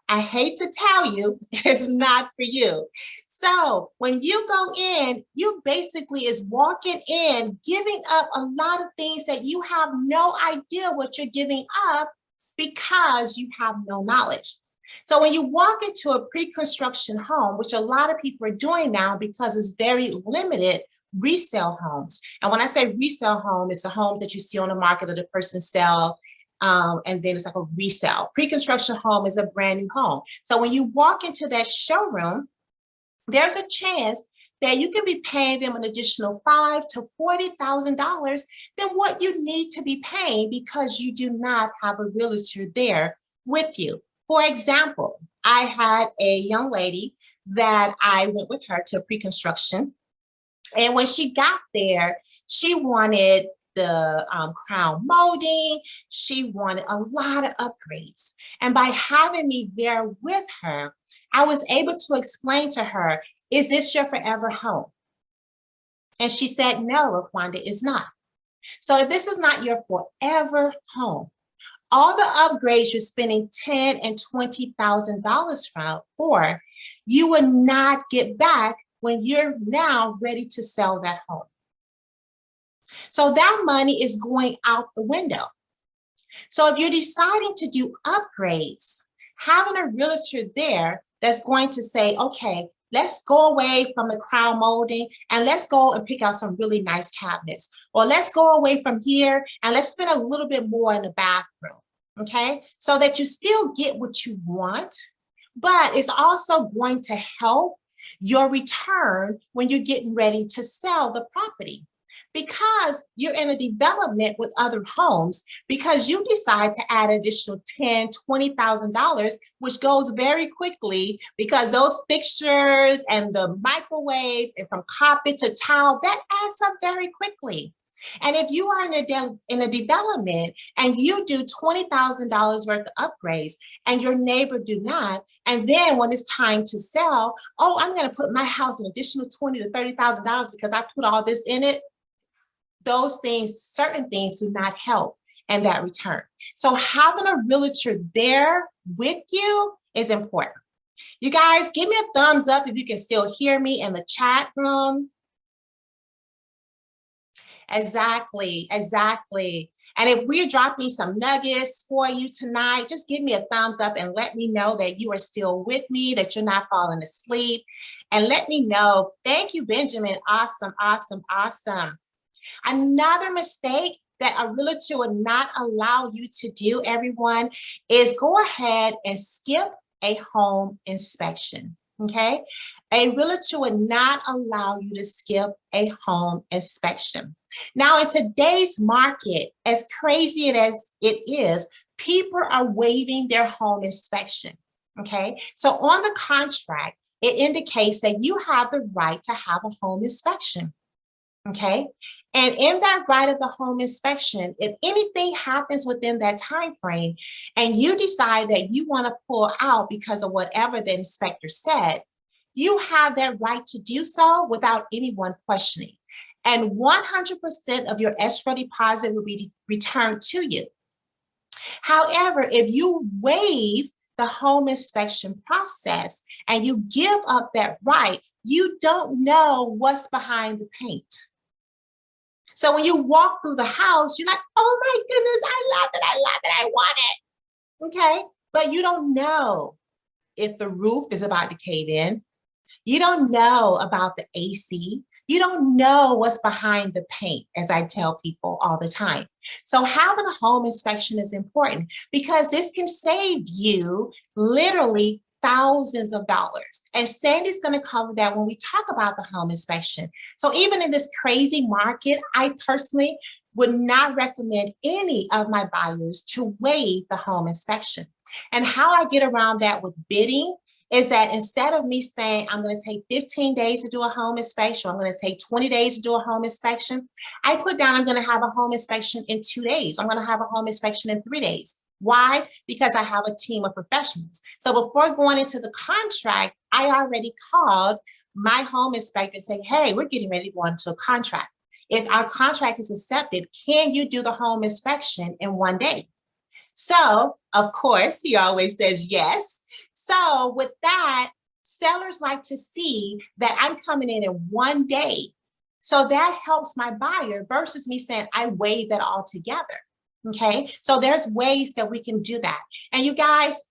I hate to tell you, it's not for you. So when you go in, you basically is walking in, giving up a lot of things that you have no idea what you're giving up because you have no knowledge. So when you walk into a pre-construction home, which a lot of people are doing now because it's very limited, resale homes. And when I say resale home, it's the homes that you see on the market that the person sell, and then it's like a resale. Pre-construction home is a brand new home. So when you walk into that showroom, there's a chance that you can be paying them an additional $5,000 to $40,000 than what you need to be paying because you do not have a realtor there with you. For example, I had a young lady that I went with her to pre-construction. And when she got there, she wanted the crown molding. She wanted a lot of upgrades. And by having me there with her, I was able to explain to her, is this your forever home? And she said, no, RoQuanda, it's not. So if this is not your forever home, all the upgrades you're spending $10,000 and $20,000 for, you will not get back when you're now ready to sell that home. So that money is going out the window. So if you're deciding to do upgrades, having a realtor there that's going to say, okay, let's go away from the crown molding and let's go and pick out some really nice cabinets. Or let's go away from here and let's spend a little bit more in the bathroom, okay? So that you still get what you want, but it's also going to help your return when you're getting ready to sell the property. Because you're in a development with other homes, because you decide to add additional $10,000, $20,000, which goes very quickly because those fixtures and the microwave and from carpet to tile, that adds up very quickly. And if you are in a development and you do $20,000 worth of upgrades and your neighbor do not, and then when it's time to sell, oh, I'm going to put my house an additional $20,000 to $30,000 because I put all this in it. Those things, certain things do not help in that return. So having a realtor there with you is important. You guys, give me a thumbs up if you can still hear me in the chat room. Exactly, exactly. And if we're dropping some nuggets for you tonight, just give me a thumbs up and let me know that you are still with me, that you're not falling asleep. And let me know. Thank you, Benjamin. Awesome, awesome, awesome. Another mistake that a realtor would not allow you to do, everyone, is go ahead and skip a home inspection. Okay? A realtor would not allow you to skip a home inspection. Now, in today's market, as crazy as it is, people are waiving their home inspection. Okay? So on the contract, it indicates that you have the right to have a home inspection. Okay. And in that right of the home inspection, if anything happens within that time frame and you decide that you want to pull out because of whatever the inspector said, you have that right to do so without anyone questioning. And 100% of your escrow deposit will be returned to you. However, if you waive the home inspection process and you give up that right, you don't know what's behind the paint. So when you walk through the house, you're like, oh my goodness, I love it, I love it, I want it. Okay. But you don't know if the roof is about to cave in. You don't know about the AC. You don't know what's behind the paint, as I tell people all the time. So having a home inspection is important because this can save you literally thousands of dollars. And Sandy's going to cover that when we talk about the home inspection. So even in this crazy market, I personally would not recommend any of my buyers to waive the home inspection. And how I get around that with bidding is that instead of me saying, I'm going to take 15 days to do a home inspection, I'm going to take 20 days to do a home inspection, I put down, I'm going to have a home inspection in 2 days. I'm going to have a home inspection in 3 days. Why? Because I have a team of professionals. So before going into the contract, I already called my home inspector and say, hey, we're getting ready to go into a contract. If our contract is accepted, can you do the home inspection in 1 day? So, of course, he always says yes. So with that, sellers like to see that I'm coming in 1 day. So that helps my buyer versus me saying I waive that all together. Okay, so there's ways that we can do that. And you guys,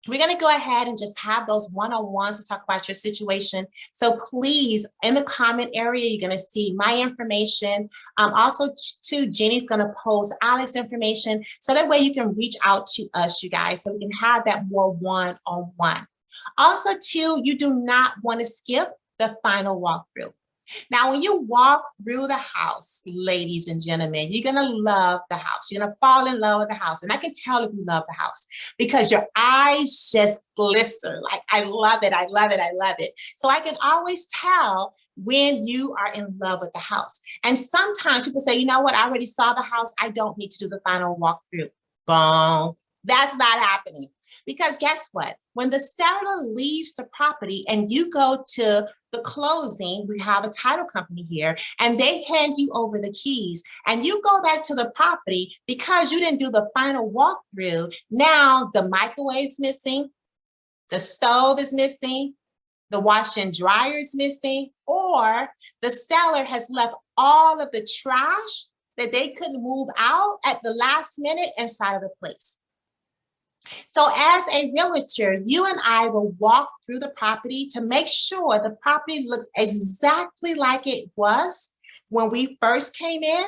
we're going to go ahead and just have those one-on-ones to talk about your situation. So please, in the comment area, you're going to see my information. Also, too, Jenny's going to post Alex's information. So that way you can reach out to us, you guys, so we can have that more one-on-one. Also, too, you do not want to skip the final walkthrough. Now, when you walk through the house, ladies and gentlemen, you're going to love the house. You're going to fall in love with the house. And I can tell if you love the house because your eyes just glisten. Like, I love it. I love it. I love it. So I can always tell when you are in love with the house. And sometimes people say, you know what? I already saw the house. I don't need to do the final walkthrough. Boom. That's not happening. Because guess what? When the seller leaves the property and you go to the closing, we have a title company here, and they hand you over the keys, and you go back to the property because you didn't do the final walkthrough. Now the microwave's missing, the stove is missing, the washer and dryer is missing, or the seller has left all of the trash that they couldn't move out at the last minute inside of the place. So as a realtor, you and I will walk through the property to make sure the property looks exactly like it was when we first came in,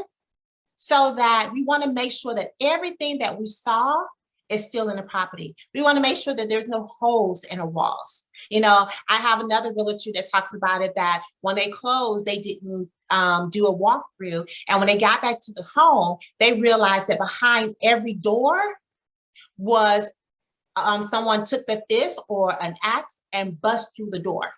so that we want to make sure that everything that we saw is still in the property. We want to make sure that there's no holes in the walls. You know, I have another realtor that talks about it, that when they closed, they didn't do a walkthrough. And when they got back to the home, they realized that behind every door was someone took the fist or an axe and bust through the door.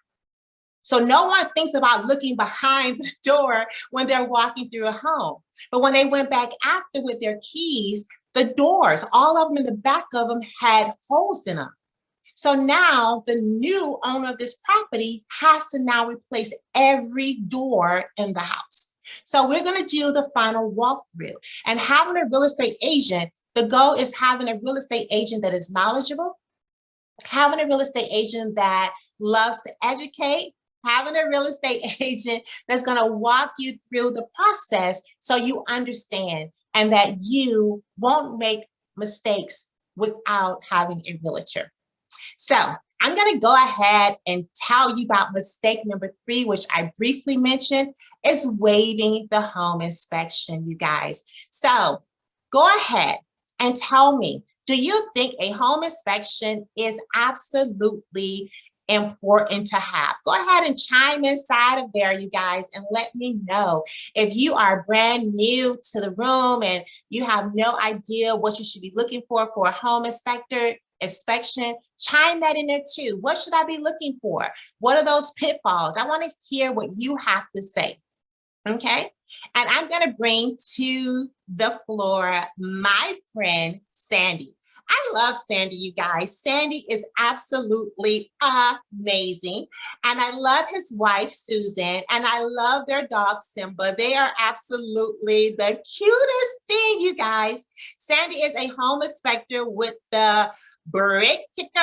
So no one thinks about looking behind the door when they're walking through a home. But when they went back after with their keys, the doors, all of them in the back of them, had holes in them. So now the new owner of this property has to now replace every door in the house. So we're going to do the final walkthrough. And having a real estate agent, the goal is having a real estate agent that is knowledgeable, having a real estate agent that loves to educate, having a real estate agent that's going to walk you through the process so you understand and that you won't make mistakes without having a realtor. So I'm going to go ahead and tell you about mistake number 3, which I briefly mentioned, is waiving the home inspection, you guys. So go ahead and tell me, do you think a home inspection is absolutely important to have? Go ahead and chime inside of there, you guys, and let me know. If you are brand new to the room and you have no idea what you should be looking for a home inspection, chime that in there too. What should I be looking for? What are those pitfalls? I want to hear what you have to say. Okay. And I'm going to bring to the floor my friend, Sandy. I love Sandy, you guys. Sandy is absolutely amazing. And I love his wife, Susan, and I love their dog, Simba. They are absolutely the cutest thing, you guys. Sandy is a home inspector with the brick kicker,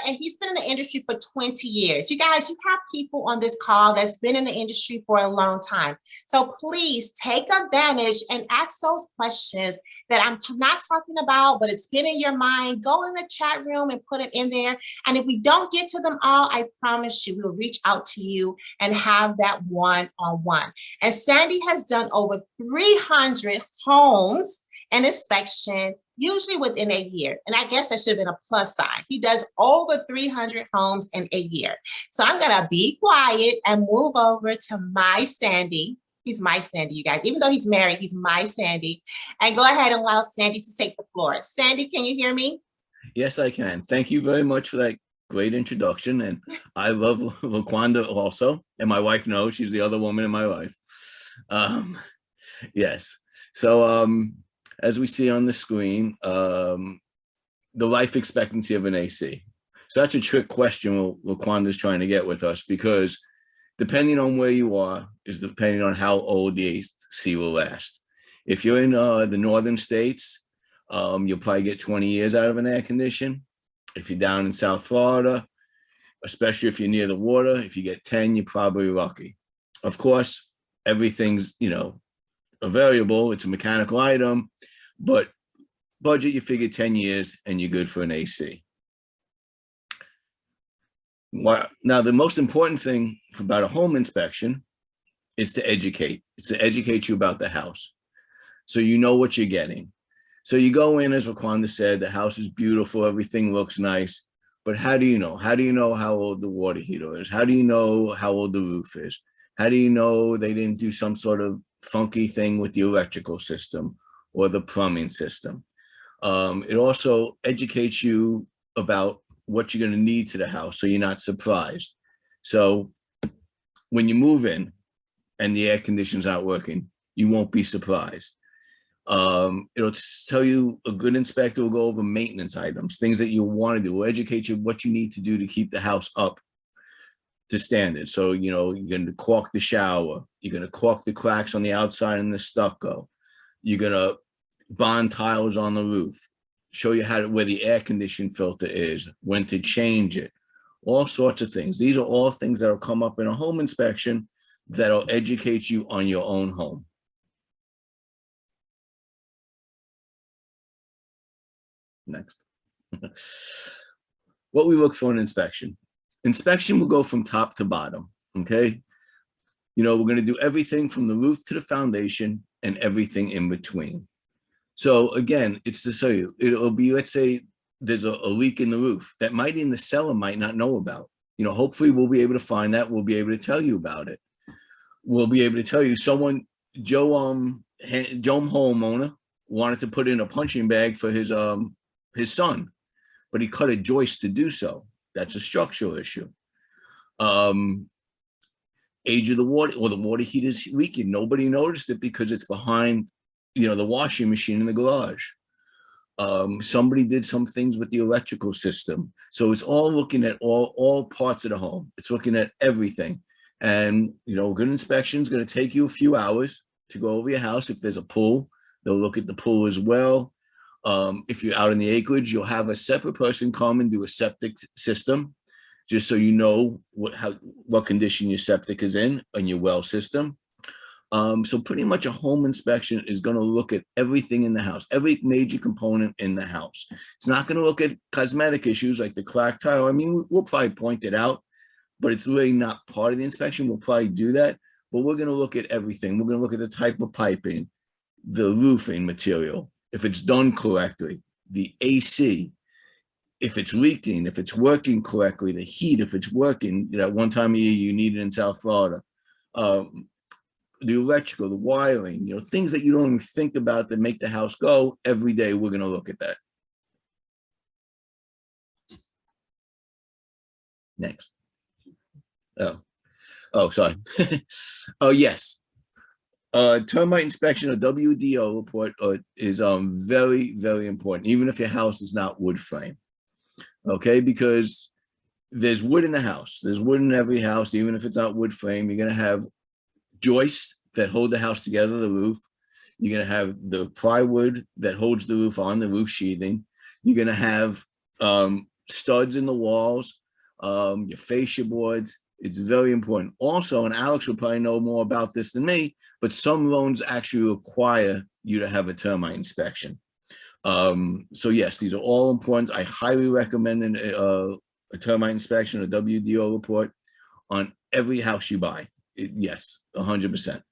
and he's been in the industry for 20 years. You guys, you have people on this call that's been in the industry for a long time. So please take advantage and ask those questions that I'm not talking about, but it's been in your mind. Go in the chat room and put it in there. And if we don't get to them all, I promise you, we'll reach out to you and have that one-on-one. And Sandy has done over 300 homes and inspection, usually within a year. And I guess that should have been a plus sign. He does over 300 homes in a year. So I'm gonna be quiet and move over to my Sandy. He's my Sandy, you guys. Even though he's married, he's my Sandy. And go ahead and allow Sandy to take the floor. Sandy, can you hear me? Yes, I can. Thank you very much for that great introduction. And I love RoQuanda also. And my wife knows, she's the other woman in my life. Yes. So as we see on the screen, the life expectancy of an AC. So that's a trick question RoQuanda's trying to get with us, because depending on where you are is depending on how old the AC will last. If you're in the northern states, you'll probably get 20 years out of an air condition. If you're down in South Florida, especially if you're near the water, if you get 10, you're probably lucky. Of course, everything's, a variable. It's a mechanical item, but budget, you figure 10 years and you're good for an AC. Now, the most important thing about a home inspection is to educate. It's to educate you about the house, so you know what you're getting. So you go in, as RoQuanda said, the house is beautiful, everything looks nice, but how do you know? How do you know how old the water heater is? How do you know how old the roof is? How do you know they didn't do some sort of funky thing with the electrical system or the plumbing system? It also educates you about what you're going to need to the house, so you're not surprised. So when you move in and the air conditioner's not working, you won't be surprised. It'll tell you, a good inspector will go over maintenance items, things that you want to do, will educate you what you need to do to keep the house up to standard. So, you're going to caulk the shower, you're going to caulk the cracks on the outside and the stucco, you're going to bond tiles on the roof, show you where the air conditioning filter is, when to change it, all sorts of things. These are all things that will come up in a home inspection that'll educate you on your own home. Next. What we look for in inspection. Inspection will go from top to bottom, okay? We're going to do everything from the roof to the foundation and everything in between. So again, it's to show you, it'll be, let's say there's a leak in the roof that the seller might not know about. Hopefully we'll be able to find that. We'll be able to tell you about it. We'll be able to tell you, Joe homeowner wanted to put in a punching bag for his son, but he cut a joist to do so. That's a structural issue. Age of the water, or the water heater's leaking. Nobody noticed it because it's behind, the washing machine in the garage. Somebody did some things with the electrical system. So it's all looking at all parts of the home. It's looking at everything. And, good inspection is going to take you a few hours to go over your house. If there's a pool, they'll look at the pool as well. If you're out in the acreage, you'll have a separate person come and do a septic system, just so you know what condition your septic is in and your well system. So pretty much a home inspection is going to look at everything in the house, every major component in the house. It's not going to look at cosmetic issues like the crack tile. I mean, we'll probably point it out, but it's really not part of the inspection. We'll probably do that, but we're going to look at everything. We're going to look at the type of piping, the roofing material, if it's done correctly, the AC, if it's leaking, if it's working correctly, the heat, if it's working, one time a year you need it in South Florida, the electrical, the wiring, things that you don't even think about that make the house go. Every day we're going to look at that. Next. Oh, sorry. Oh, yes. Termite inspection, a WDO report is very, very important, even if your house is not wood frame. Okay, because there's wood in the house. There's wood in every house, even if it's not wood frame. You're going to have joists that hold the house together, the roof. You're going to have the plywood that holds the roof on, the roof sheathing. You're going to have studs in the walls, your fascia boards. It's very important. Also, and Alex will probably know more about this than me, but some loans actually require you to have a termite inspection. So yes, these are all important. I highly recommend a termite inspection, a WDO report on every house you buy. Yes, 100%.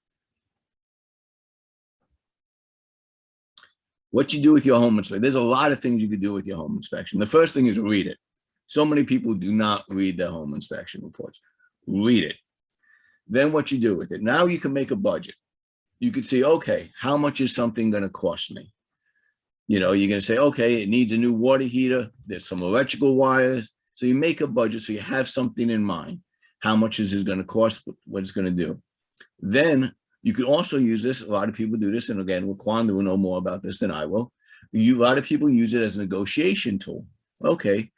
What you do with your home inspection. There's a lot of things you could do with your home inspection. The first thing is read it. So many people do not read their home inspection reports. Read it. Then what you do with it. Now you can make a budget. You could say, okay, how much is something going to cost me? You know, you're going to say, okay, it needs a new water heater. There's some electrical wires. So you make a budget so you have something in mind. How much is this going to cost? What it's going to do? Then you could also use this. A lot of people do this. And again, RoQuanda will know more about this than I will. A lot of people use it as a negotiation tool. Okay,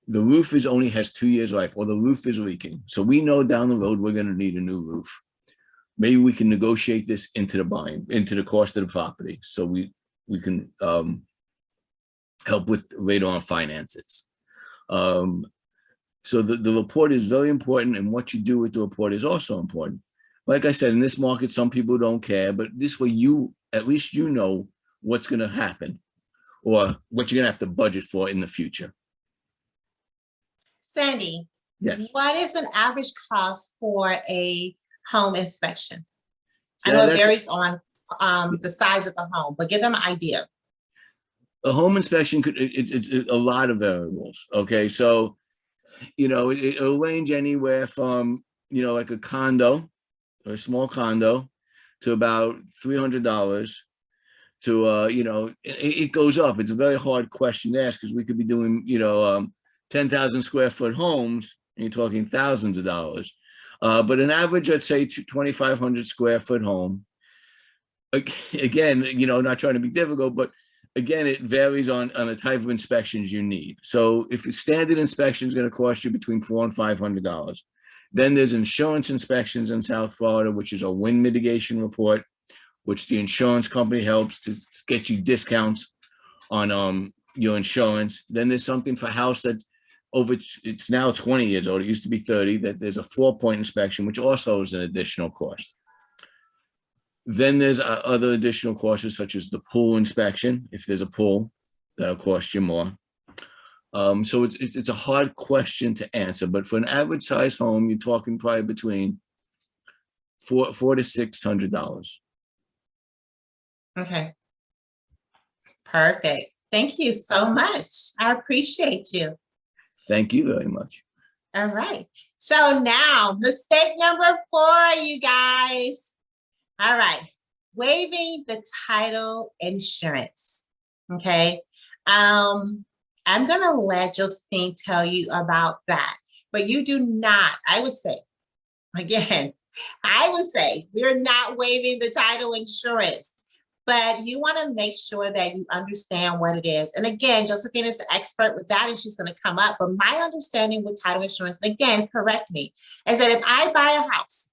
the roof only has 2 years life, or the roof is leaking. So we know down the road we're going to need a new roof. Maybe we can negotiate this into the buying, into the cost of the property. So we can help with later on finances. So the report is very important, and what you do with the report is also important. Like I said, in this market, some people don't care, but this way at least you know what's going to happen or what you're going to have to budget for in the future. Sandy, yes. What is an average cost for a home inspection? So I know it varies on the size of the home, but give them an idea. A home inspection it's a lot of variables. Okay, so it'll range anywhere from like a condo, or a small condo, to about $300 to it goes up. It's a very hard question to ask because we could be doing 10,000 square foot homes and you're talking thousands of dollars. But an average, I'd say 2,500 square foot home. Again, not trying to be difficult, but again, it varies on the type of inspections you need. So if a standard inspection is going to cost you between $400 and $500, then there's insurance inspections in South Florida, which is a wind mitigation report, which the insurance company helps to get you discounts on your insurance. Then there's something for house that it's now 20 years old. It used to be 30. That there's a 4-point inspection, which also is an additional cost. Then there's other additional costs, such as the pool inspection. If there's a pool, that'll cost you more. So it's a hard question to answer, but for an average size home, you're talking probably between $400 to $600. Okay. Perfect. Thank you so much. I appreciate you. Thank you very much. All right. So now mistake number 4, you guys. All right. Waiving the title insurance. Okay. I'm going to let Josephine tell you about that, but you do not, I would say we're not waiving the title insurance, but you want to make sure that you understand what it is. And again, Josephine is an expert with that and she's going to come up, but my understanding with title insurance, and again, correct me, is that if I buy a house,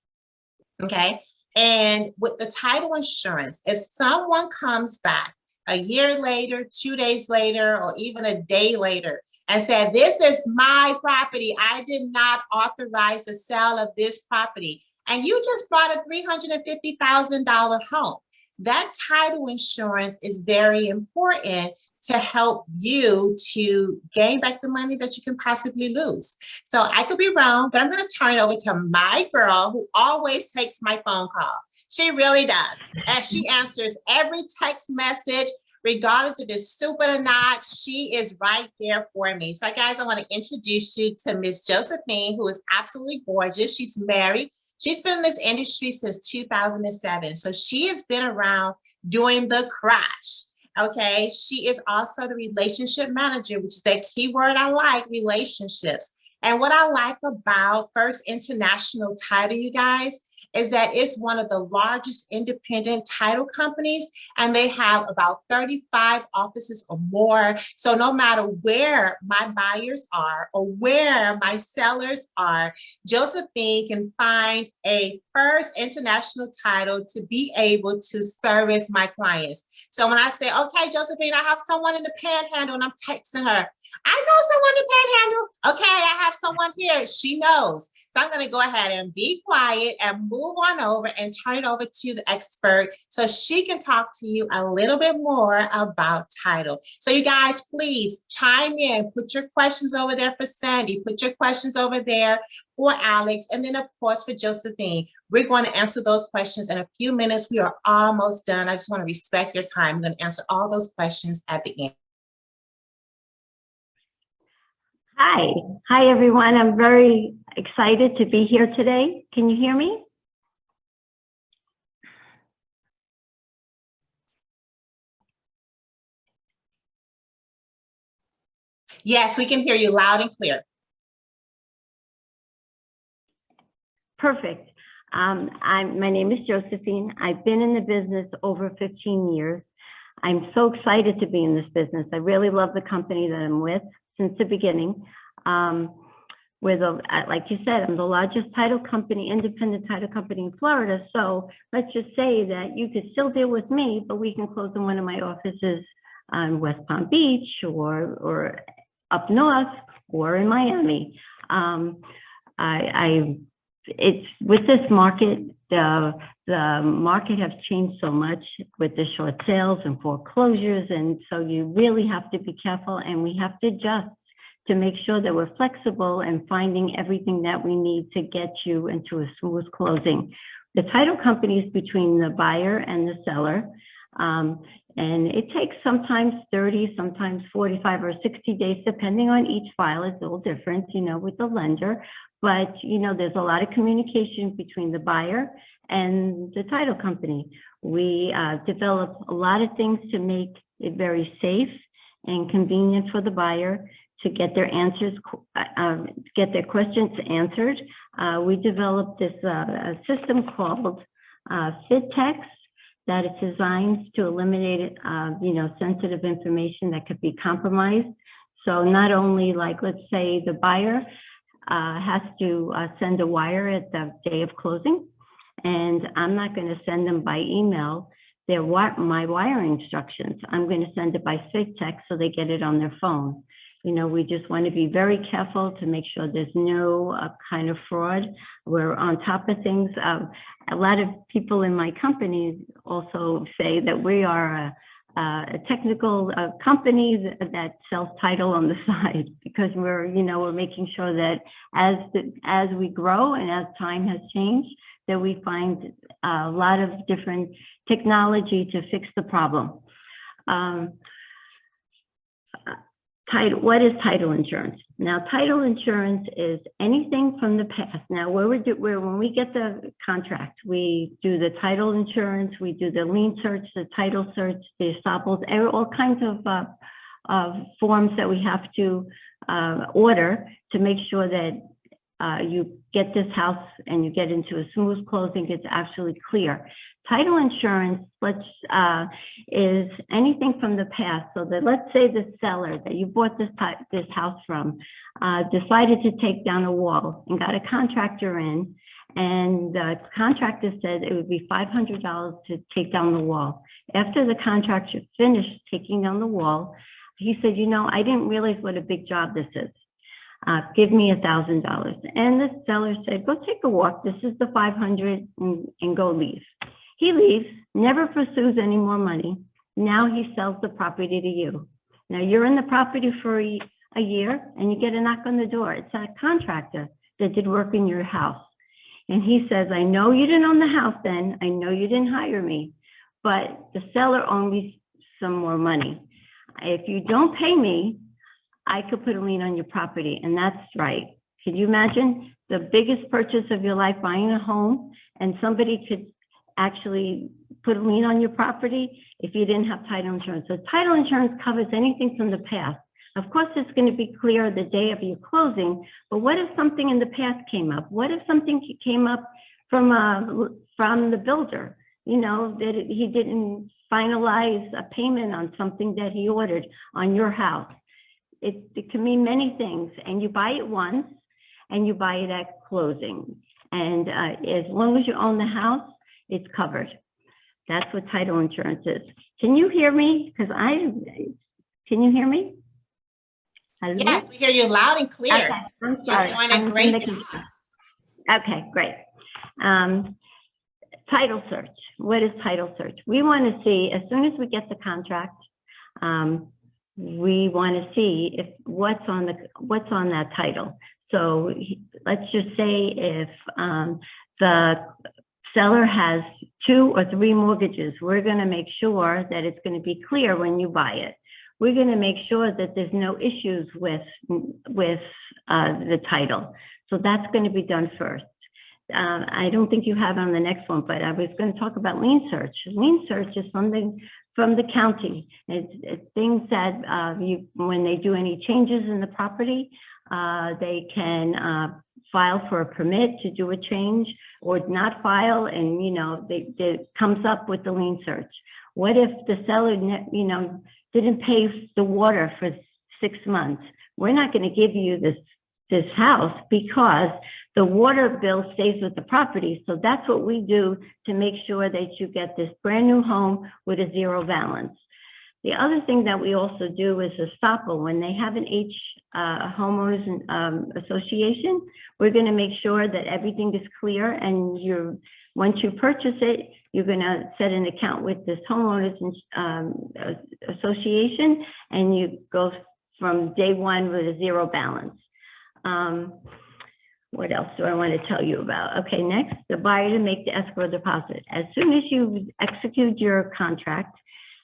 okay, and with the title insurance, if someone comes back a year later, 2 days later, or even a day later and said, this is my property, I did not authorize the sale of this property, and you just bought a $350,000 home, that title insurance is very important to help you to gain back the money that you can possibly lose. So I could be wrong, but I'm going to turn it over to my girl who always takes my phone call. She really does. And she answers every text message, regardless if it's stupid or not. She is right there for me. So guys, I want to introduce you to Miss Josephine, who is absolutely gorgeous. She's married. She's been in this industry since 2007. So she has been around doing the crash. Okay. She is also the relationship manager, which is that key word I like, relationships. And what I like about First International Title, you guys, is that it's one of the largest independent title companies, and they have about 35 offices or more. So no matter where my buyers are or where my sellers are, Josephine can find a first international title to be able to service my clients. So when I say, okay, Josephine, I have someone in the Panhandle, and I'm texting her, I know someone in the Panhandle. Okay, I have someone here. She knows. So I'm going to go ahead and be quiet and move on over and turn it over to the expert so she can talk to you a little bit more about title. So you guys, please chime in. Put your questions over there for Sandy. Put your questions over there for Alex. And then, of course, for Josephine. We're going to answer those questions in a few minutes. We are almost done. I just want to respect your time. I'm going to answer all those questions at the end. Hi everyone. I'm very excited to be here today. Can you hear me? Yes, we can hear you loud and clear. Perfect. My name is Josephine. I've been in the business over 15 years. I'm so excited to be in this business. I really love the company that I'm with since the beginning. Like you said, I'm the largest title company, independent title company in Florida. So let's just say that you could still deal with me, but we can close in one of my offices on West Palm Beach or up north or in Miami. It's with this market, the market has changed so much with the short sales and foreclosures, and so you really have to be careful, and we have to adjust to make sure that we're flexible and finding everything that we need to get you into a smooth closing. The title company is between the buyer and the seller, and it takes sometimes 30, sometimes 45 or 60 days, depending on each file. It's a little different, with the lender. But, there's a lot of communication between the buyer and the title company. We develop a lot of things to make it very safe and convenient for the buyer to get their answers, get their questions answered. We developed this system called FitText that is designed to eliminate, sensitive information that could be compromised. So not only, like, let's say the buyer has to send a wire at the day of closing, and I'm not going to send them by email my wiring instructions. I'm going to send it by FitText so they get it on their phone. We just want to be very careful to make sure there's no kind of fraud. We're on top of things. A lot of people in my company also say that we are a technical company that sells title on the side, because we're making sure that as we grow and as time has changed, that we find a lot of different technology to fix the problem. What is title insurance? Now, title insurance is anything from the past. Now, when we get the contract, we do the title insurance, we do the lien search, the title search, the estoppels, all kinds of forms that we have to order to make sure that you get this house and you get into a smooth closing. It's actually clear. Title insurance is anything from the past. So that, let's say the seller that you bought this house from decided to take down a wall and got a contractor in, and the contractor said it would be $500 to take down the wall. After the contractor finished taking down the wall, he said, I didn't realize what a big job this is. Give me $1,000. And the seller said, go take a walk. This is the $500 and go leave. He leaves, never pursues any more money. Now he sells the property to you. Now you're in the property for a year and you get a knock on the door. It's a contractor that did work in your house. And he says, I know you didn't own the house then. I know you didn't hire me, but the seller owed me some more money. If you don't pay me, I could put a lien on your property. And that's right. Can you imagine the biggest purchase of your life, buying a home, and somebody could actually put a lien on your property if you didn't have title insurance? So title insurance covers anything from the past. Of course, it's going to be clear the day of your closing, but what if something in the past came up? What if something came up from the builder, you know, that he didn't finalize a payment on something that he ordered on your house. It can mean many things, and you buy it once and you buy it at closing. And as long as you own the house, it's covered. That's what title insurance is. Can you hear me? Can you hear me? Hello? Yes, we hear you loud and clear. Okay, I'm sorry. You're doing a great job. Okay, great. Title search. What is title search? We want to see, as soon as we get the contract, we want to see if what's on that title. So let's just say if the seller has 2 or 3 mortgages, we're going to make sure that it's going to be clear when you buy it. We're going to make sure that there's no issues with the title. So that's going to be done first. I don't think you have on the next one, but I was going to talk about lien search. Lien search is something from the county. It's things that when they do any changes in the property, they can file for a permit to do a change or not file, and you know, it comes up with the lien search. What if the seller, you know, didn't pay the water for 6 months? We're not going to give you this house because the water bill stays with the property. So that's what we do to make sure that you get this brand new home with a 0 balance. The other thing that we also do is a estoppel. When they have an homeowners association, we're going to make sure that everything is clear, and once you purchase it, you're going to set an account with this homeowners association, and you go from day one with a 0 balance. What else do I want to tell you about? Okay, next, the buyer to make the escrow deposit. As soon as you execute your contract,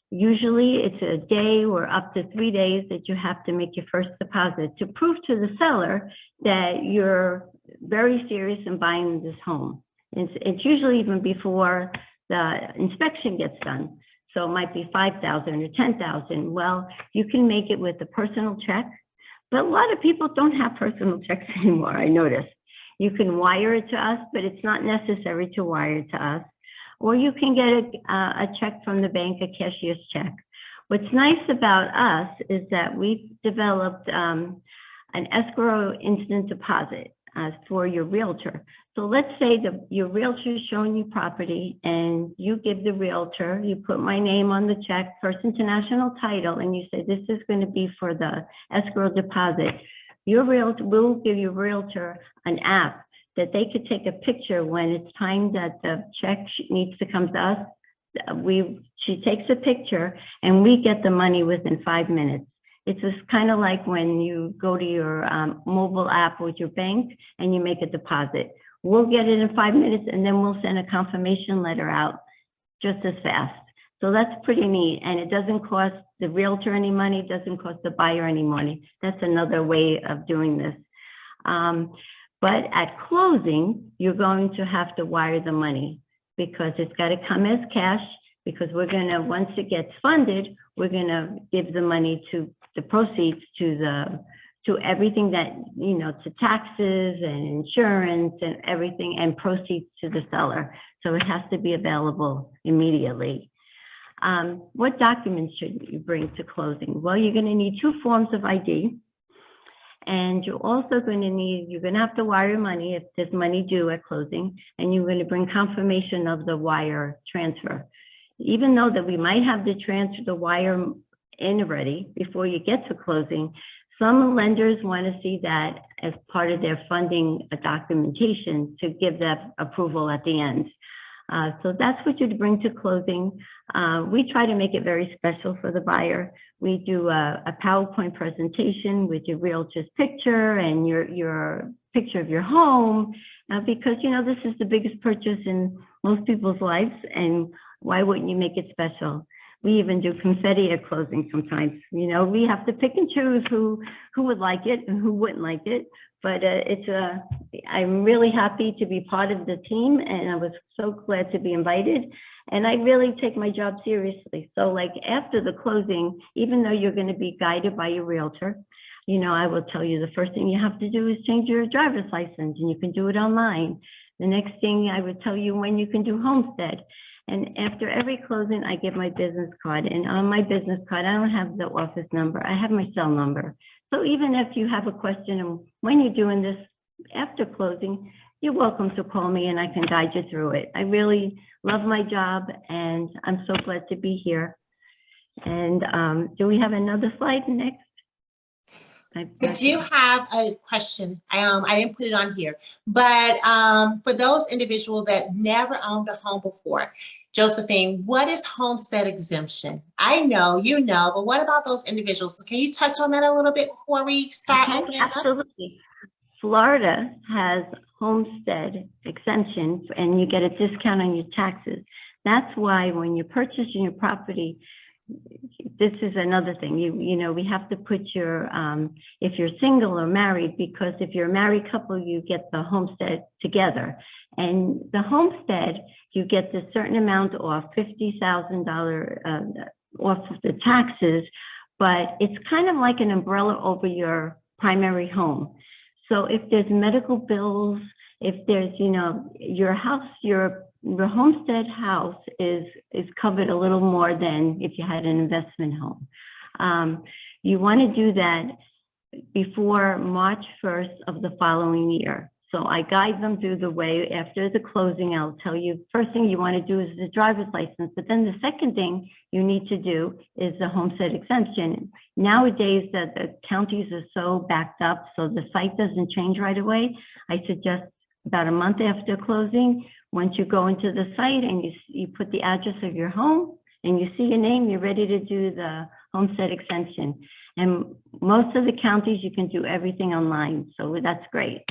usually it's a day or up to 3 days that you have to make your first deposit to prove to the seller that you're very serious in buying this home. It's usually even before the inspection gets done. So it might be $5,000 or $10,000. Well, you can make it with a personal check, but a lot of people don't have personal checks anymore, I noticed. You can wire it to us, but it's not necessary to wire it to us. Or you can get a check from the bank, a cashier's check. What's nice about us is that we've developed an escrow instant deposit for your realtor. So let's say your realtor is showing you property and you give the realtor, you put my name on the check, First International Title, and you say, this is going to be for the escrow deposit. Your realtor will give your realtor an app that they could take a picture when it's time that the check needs to come to us. She takes a picture and we get the money within 5 minutes. It's just kind of like when you go to your mobile app with your bank and you make a deposit. We'll get it in 5 minutes and then we'll send a confirmation letter out just as fast. So that's pretty neat. And it doesn't cost the realtor any money, it doesn't cost the buyer any money. That's another way of doing this. But at closing, you're going to have to wire the money because it's got to come as cash, because we're going to, once it gets funded, we're going to give the money to the proceeds to everything that, you know, to taxes and insurance and everything, and proceeds to the seller. So it has to be available immediately. What documents should you bring to closing? Well, you're going to need 2 forms of ID. And you're also going to have to wire money if there's money due at closing, and you're going to bring confirmation of the wire transfer. Even though that we might have the wire in already before you get to closing, some lenders want to see that as part of their funding documentation to give that approval at the end. So that's what you'd bring to closing. We try to make it very special for the buyer. We do a PowerPoint presentation with your realtor's picture and your picture of your home, because, you know, this is the biggest purchase in most people's lives, and why wouldn't you make it special? We even do confetti at closing sometimes. You know, we have to pick and choose who would like it and who wouldn't like it. But I'm really happy to be part of the team, and I was so glad to be invited. And I really take my job seriously. So like after the closing, even though you're going to be guided by your realtor, you know, I will tell you the first thing you have to do is change your driver's license, and you can do it online. The next thing I would tell you when you can do Homestead. And after every closing, I give my business card. And on my business card, I don't have the office number. I have my cell number. So even if you have a question and when you're doing this after closing, you're welcome to call me and I can guide you through it. I really love my job and I'm so glad to be here. And do we have another slide next? I do have a question. I didn't put it on here, but for those individuals that never owned a home before, Josephine, what is homestead exemption? I know, you know, but what about those individuals? So can you touch on that a little bit before we start opening up? Absolutely. Florida has homestead exemption and you get a discount on your taxes. That's why when you're purchasing your property, this is another thing, you know, we have to put your, if you're single or married, because if you're a married couple, you get the homestead together. And the homestead, you get this certain amount off, $50,000 off of the taxes, but it's kind of like an umbrella over your primary home. So if there's medical bills, if there's, you know, your house, your homestead house is covered a little more than if you had an investment home. You want to do that before March 1st of the following year. So I guide them through the way. After the closing, I'll tell you, first thing you want to do is the driver's license, but then the second thing you need to do is the homestead exemption. Nowadays, the counties are so backed up, so the site doesn't change right away. I suggest about a month after closing, once you go into the site and you put the address of your home and you see your name, you're ready to do the homestead exemption. And most of the counties, you can do everything online. So that's great.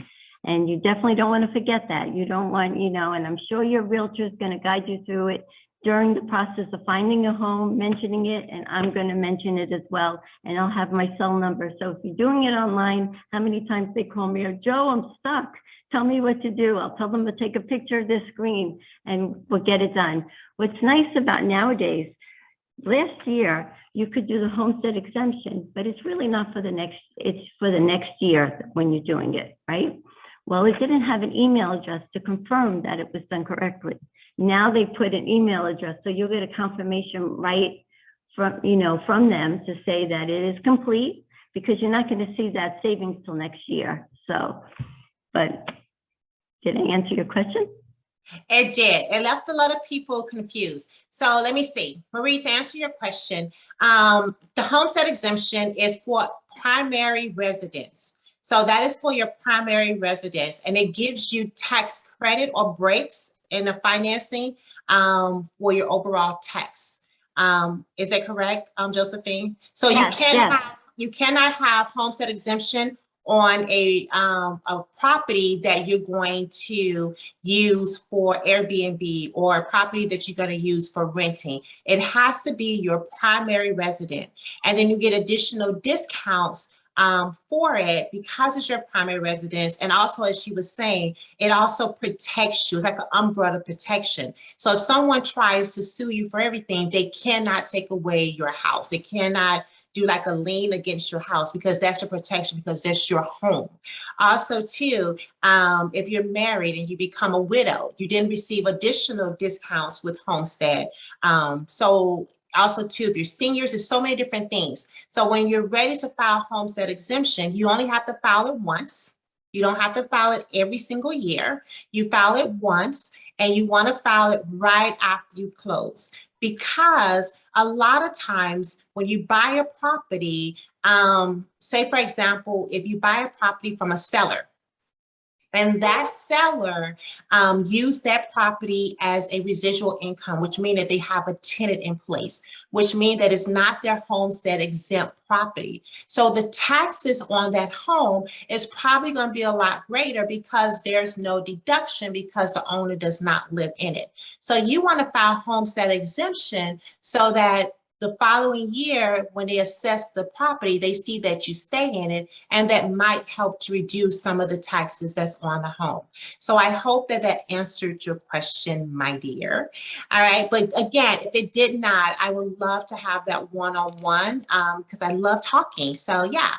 And you definitely don't want to forget that. You don't want, you know, and I'm sure your realtor is going to guide you through it during the process of finding a home, mentioning it, and I'm going to mention it as well. And I'll have my cell number. So if you're doing it online, how many times they call me, or Joe, I'm stuck. Tell me what to do. I'll tell them to take a picture of this screen and we'll get it done. What's nice about nowadays, last year, you could do the homestead exemption, but it's really not for the next, it's for the next year when you're doing it, right? Well, it didn't have an email address to confirm that it was done correctly. Now they put an email address, so you'll get a confirmation right from, you know, from them to say that it is complete, because you're not going to see that savings till next year. So, but did I answer your question? It did. It left a lot of people confused. So let me see. Marie, to answer your question, the homestead exemption is for primary residence. So that is for your primary residence, and it gives you tax credit or breaks in the financing for your overall tax. Is that correct, Josephine? So yes, you cannot have homestead exemption on a property that you're going to use for Airbnb or a property that you're going to use for renting. It has to be your primary resident. And then you get additional discounts for it because it's your primary residence. And also, as she was saying, it also protects you. It's like an umbrella protection. So if someone tries to sue you for everything, they cannot take away your house. They cannot do like a lien against your house, because that's your protection, because that's your home. Also too, if you're married and you become a widow, you didn't receive additional discounts with homestead. So also too, if you're seniors, there's so many different things. So when you're ready to file homestead exemption, you only have to file it once. You don't have to file it every single year. You file it once, and you want to file it right after you close. Because a lot of times when you buy a property, say for example, if you buy a property from a seller, and that seller used that property as a residual income, which means that they have a tenant in place, which means that it's not their homestead exempt property. So the taxes on that home is probably going to be a lot greater because there's no deduction, because the owner does not live in it. So you want to file homestead exemption so that the following year, when they assess the property, they see that you stay in it, and that might help to reduce some of the taxes that's on the home. So I hope that that answered your question, my dear. All right, but again, if it did not, I would love to have that one-on-one because I love talking. So yeah.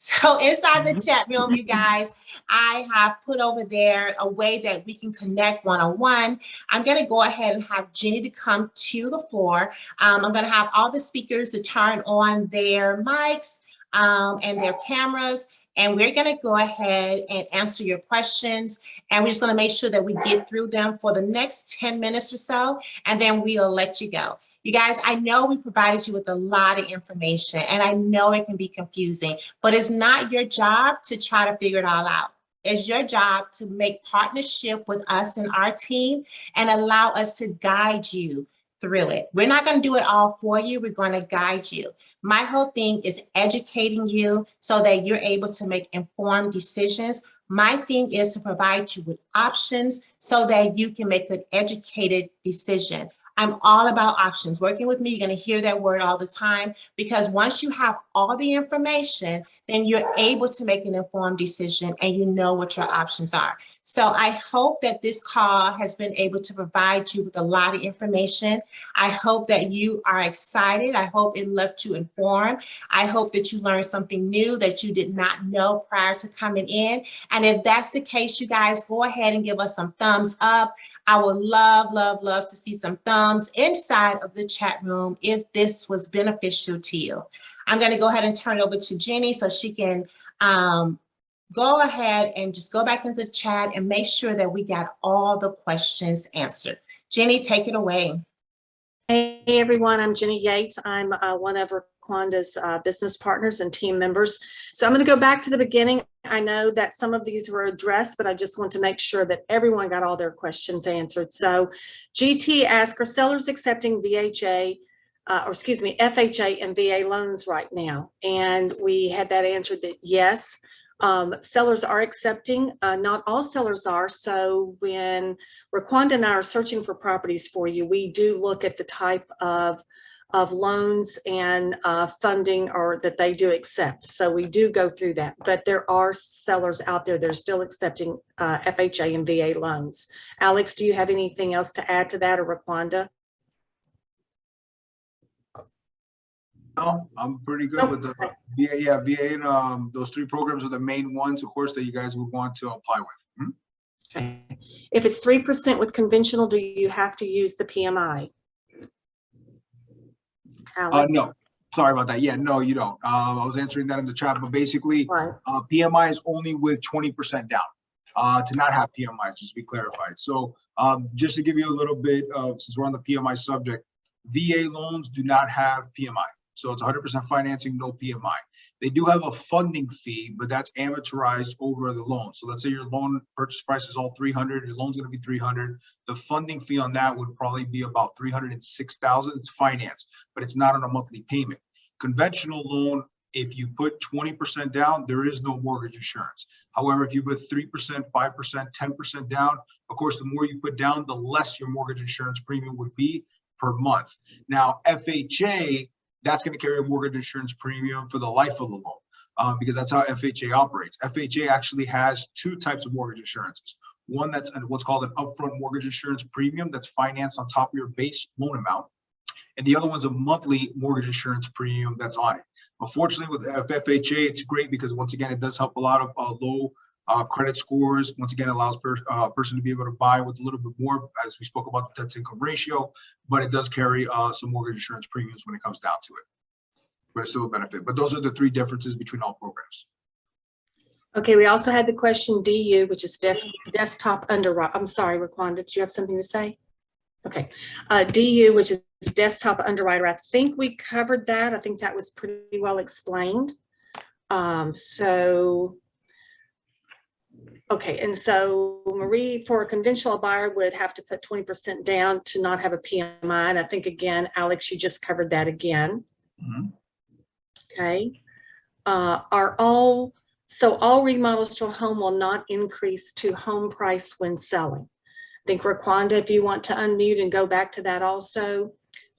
So inside the chat room, you guys, I have put over there a way that we can connect one-on-one. I'm going to go ahead and have Jenny to come to the floor. I'm going to have all the speakers to turn on their mics and their cameras. And we're going to go ahead and answer your questions. And we're just going to make sure that we get through them for the next 10 minutes or so. And then we'll let you go. You guys, I know we provided you with a lot of information, and I know it can be confusing, but it's not your job to try to figure it all out. It's your job to make partnership with us and our team and allow us to guide you through it. We're not going to do it all for you. We're going to guide you. My whole thing is educating you so that you're able to make informed decisions. My thing is to provide you with options so that you can make an educated decision. I'm all about options. Working with me, you're going to hear that word all the time, because once you have all the information, then you're able to make an informed decision and you know what your options are. So I hope that this call has been able to provide you with a lot of information. I hope that you are excited. I hope it left you informed. I hope that you learned something new that you did not know prior to coming in. And if that's the case, you guys, go ahead and give us some thumbs up. I would love, love, love to see some thumbs inside of the chat room if this was beneficial to you. I'm going to go ahead and turn it over to Jenny so she can go ahead and just go back into the chat and make sure that we got all the questions answered. Jenny, take it away. Hey everyone, I'm Jenny Yates. I'm one of RoQuanda's business partners and team members. So I'm going to go back to the beginning. I know that some of these were addressed, but I just want to make sure that everyone got all their questions answered. So GT asked, are sellers accepting FHA and VA loans right now? And we had that answered that yes. Sellers are accepting, not all sellers are. So when RoQuanda and I are searching for properties for you, we do look at the type of loans and funding or that they do accept. So we do go through that, but there are sellers out there that are still accepting FHA and VA loans. Alex, do you have anything else to add to that, or RoQuanda? No, I'm pretty good with the VA. Yeah, VA and those three programs are the main ones, of course, that you guys would want to apply with. Okay. If it's 3% with conventional, do you have to use the PMI? Alex? No, sorry about that. Yeah, no, you don't. I was answering that in the chat, but basically, Right. PMI is only with 20% down. To not have PMI, just to be clarified. So just to give you a little bit of, since we're on the PMI subject, VA loans do not have PMI. So it's 100% financing, no PMI. They do have a funding fee, but that's amortized over the loan. So let's say your loan purchase price is all $300, your loan's going to be $300. The funding fee on that would probably be about $306,000. It's financed, but it's not on a monthly payment. Conventional loan, if you put 20% down, there is no mortgage insurance. However, if you put 3%, 5%, 10% down, of course, the more you put down, the less your mortgage insurance premium would be per month. Now, FHA, that's going to carry a mortgage insurance premium for the life of the loan because that's how FHA operates. FHA actually has two types of mortgage insurances. One that's what's called an upfront mortgage insurance premium that's financed on top of your base loan amount. And the other one's a monthly mortgage insurance premium that's on it. Unfortunately, with FHA, it's great because once again, it does help a lot of low credit scores. Once again, it allows a person to be able to buy with a little bit more, as we spoke about the debt to income ratio, but it does carry some mortgage insurance premiums when it comes down to it. But it's still a benefit. But those are the three differences between all programs. Okay, we also had the question DU, which is desktop underwrite. I'm sorry, RoQuanda, did you have something to say? Okay, DU, which is desktop underwriter. I think we covered that. I think that was pretty well explained. Okay, and so Marie, for a conventional buyer, would have to put 20% down to not have a PMI. And I think, again, Alex, you just covered that again. Mm-hmm. Okay. So all remodels to a home will not increase to home price when selling. I think, RoQuanda, if you want to unmute and go back to that also,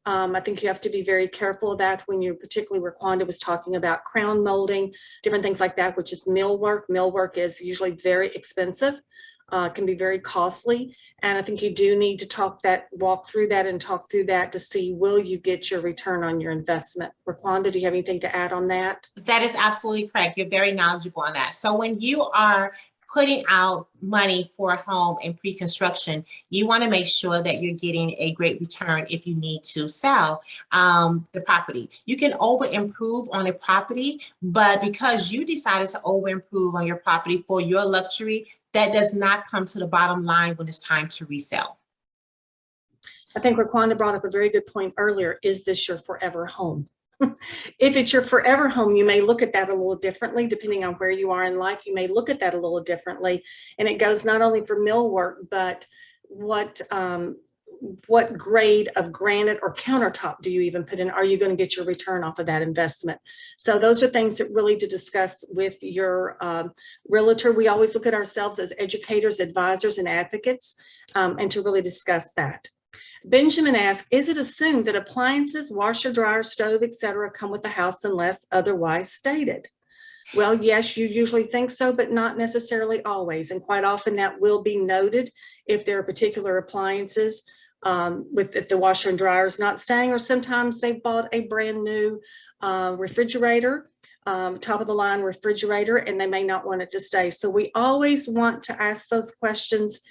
I think you have to be very careful of that when you're, particularly RoQuanda was talking about crown molding, different things like that, which is millwork. Millwork is usually very expensive. can be very costly. And I think you do need to walk through that to see, will you get your return on your investment? RoQuanda, do you have anything to add on that? That is absolutely correct. You're very knowledgeable on that. So when you are putting out money for a home in pre-construction, you want to make sure that you're getting a great return if you need to sell the property. You can over improve on a property, but because you decided to over improve on your property for your luxury, that does not come to the bottom line when it's time to resell. I think RoQuanda brought up a very good point earlier. Is this your forever home? If it's your forever home, you may look at that a little differently, depending on where you are in life. You may look at that a little differently. And it goes not only for millwork, but what grade of granite or countertop do you even put in? Are you going to get your return off of that investment? So those are things that really to discuss with your realtor. We always look at ourselves as educators, advisors, and advocates, and to really discuss that. Benjamin asks, is it assumed that appliances, washer, dryer, stove, etc., come with the house unless otherwise stated? Well, yes, you usually think so, but not necessarily always. And quite often that will be noted if there are particular appliances if the washer and dryer is not staying, or sometimes they've bought a brand new refrigerator, top of the line refrigerator, and they may not want it to stay. So we always want to ask those questions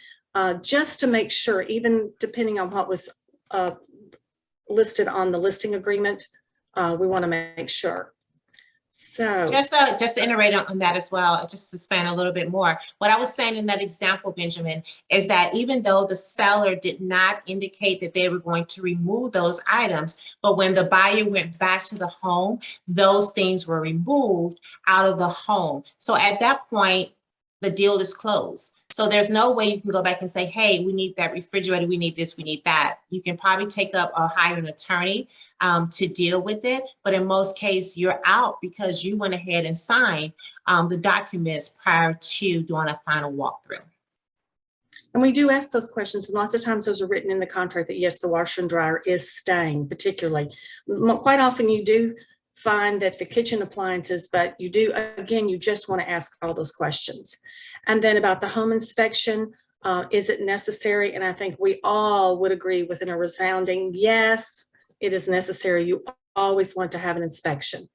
just to make sure, even depending on what was listed on the listing agreement, we want to make sure. So just to iterate on that as well, just to expand a little bit more. What I was saying in that example, Benjamin, is that even though the seller did not indicate that they were going to remove those items, but when the buyer went back to the home, those things were removed out of the home. So at that point, the deal is closed. So there's no way you can go back and say, hey, we need that refrigerator, we need this, we need that. You can probably take up or hire an attorney to deal with it. But in most cases, you're out because you went ahead and signed the documents prior to doing a final walkthrough. And we do ask those questions, and lots of times those are written in the contract that yes, the washer and dryer is staying, particularly. Quite often you do find that the kitchen appliances, but you do, again, you just want to ask all those questions. And then about the home inspection, is it necessary? And I think we all would agree within a resounding yes, it is necessary. You always want to have an inspection.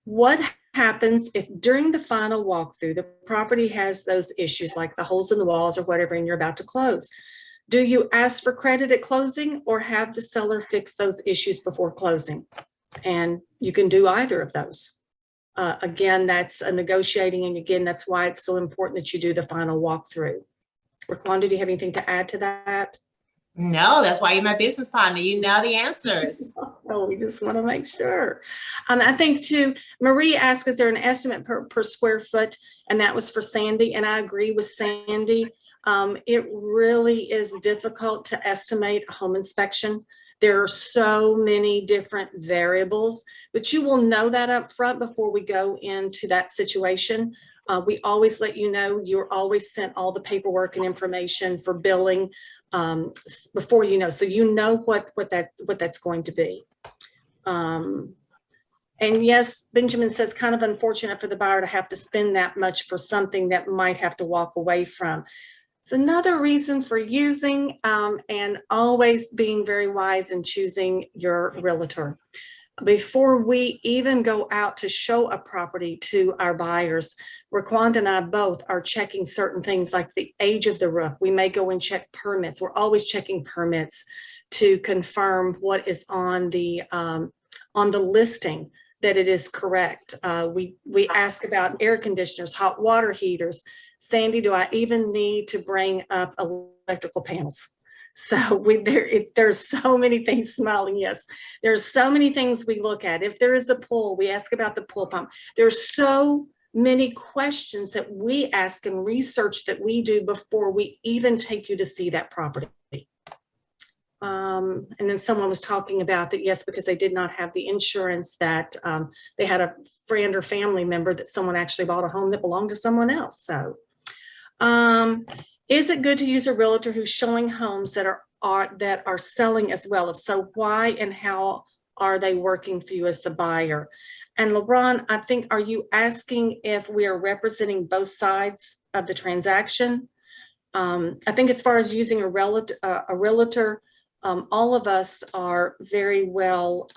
What happens if during the final walkthrough, the property has those issues like the holes in the walls or whatever, and you're about to close? Do you ask for credit at closing or have the seller fix those issues before closing? And you can do either of those. Again, that's a negotiating, and again, that's why it's so important that you do the final walkthrough. RoQuanda, do you have anything to add to that? No, that's why you're my business partner. You know the answers. Oh, we just want to make sure. I think too, Marie asked, is there an estimate per square foot? And that was for Sandy. And I agree with Sandy. It really is difficult to estimate a home inspection. There are so many different variables, but you will know that up front before we go into that situation. We always let you know, you're always sent all the paperwork and information for billing before you know, so you know what that's going to be. And yes, Benjamin says, kind of unfortunate for the buyer to have to spend that much for something that might have to walk away from. It's another reason for using and always being very wise in choosing your realtor. Before we even go out to show a property to our buyers, RoQuanda and I both are checking certain things like the age of the roof. We may go and check permits. We're always checking permits to confirm what is on the listing, that it is correct. We ask about air conditioners, hot water heaters. Sandy, do I even need to bring up electrical panels? So there's so many things, smiling, yes. There's so many things we look at. If there is a pool, we ask about the pool pump. There's so many questions that we ask and research that we do before we even take you to see that property. And then someone was talking about that, yes, because they did not have the insurance, that they had a friend or family member that someone actually bought a home that belonged to someone else. So is it good to use a realtor who's showing homes that are selling as well? If so, why and how are they working for you as the buyer? And LeBron, I think, are you asking if we are representing both sides of the transaction. I think as far as using a realtor, all of us are very well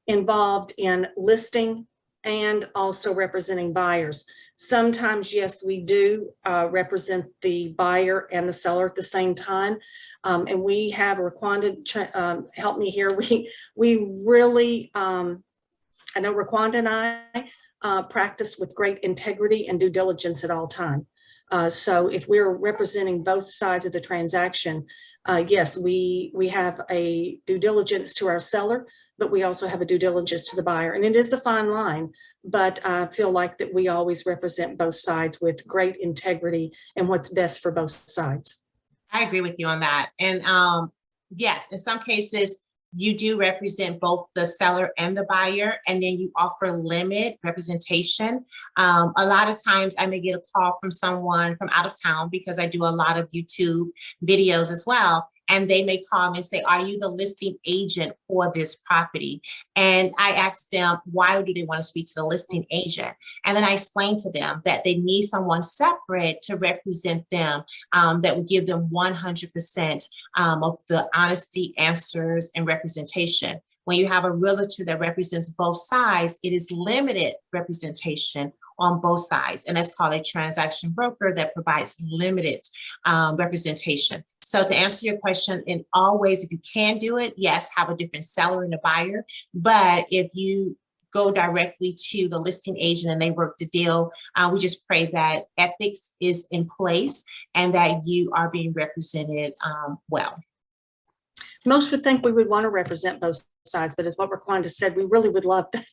involved in listing and also representing buyers. Sometimes, yes, we do represent the buyer and the seller at the same time. And we have RoQuanda, help me here. We really, I know RoQuanda and I practice with great integrity and due diligence at all time. So if we're representing both sides of the transaction, yes, we have a due diligence to our seller, but we also have a due diligence to the buyer. And it is a fine line, but I feel like that we always represent both sides with great integrity and what's best for both sides. I agree with you on that. And yes, in some cases, you do represent both the seller and the buyer, and then you offer limit representation. A lot of times I may get a call from someone from out of town because I do a lot of YouTube videos as well. And they may call me and say, are you the listing agent for this property? And I ask them, why do they want to speak to the listing agent? And then I explain to them that they need someone separate to represent them, that would give them 100% of the honesty, answers, and representation. When you have a realtor that represents both sides, it is limited representation on both sides. And that's called a transaction broker that provides limited representation. So to answer your question, in all ways, if you can do it, yes, have a different seller and a buyer. But if you go directly to the listing agent and they work the deal, we just pray that ethics is in place and that you are being represented well. Most would think we would want to represent both sides, but as what RoQuanda said, we really would love to.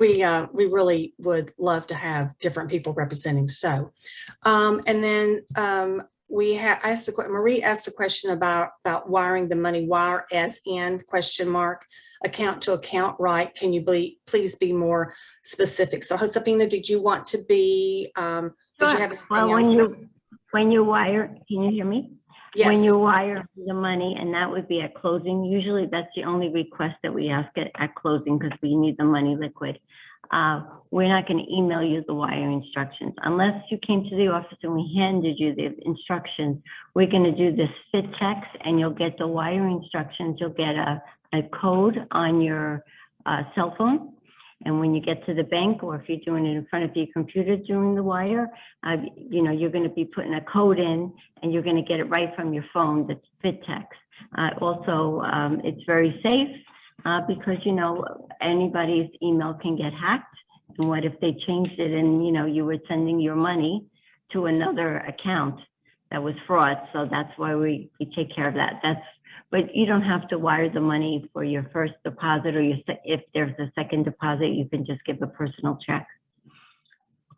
we really would love to have different people representing. So, and then we have asked Marie asked the question about wiring the money. Wire as in ? Account to account, right? Can you please be more specific? So, Josefina, did you want to be? Did you have well, when you wire, can you hear me? Yes. When you wire the money, and that would be at closing, usually that's the only request that we ask at closing because we need the money liquid. We're not going to email you the wire instructions. Unless you came to the office and we handed you the instructions, we're going to do this fit text and you'll get the wire instructions. You'll get a code on your cell phone. And when you get to the bank, or if you're doing it in front of your computer during the wire, you know, you're going to be putting a code in and you're going to get it right from your phone, that's fit text. Also, it's very safe because, you know, anybody's email can get hacked. And what if they changed it and, you know, you were sending your money to another account that was fraud? So that's why we take care of that. But you don't have to wire the money for your first deposit, or if there's a second deposit, you can just give a personal check.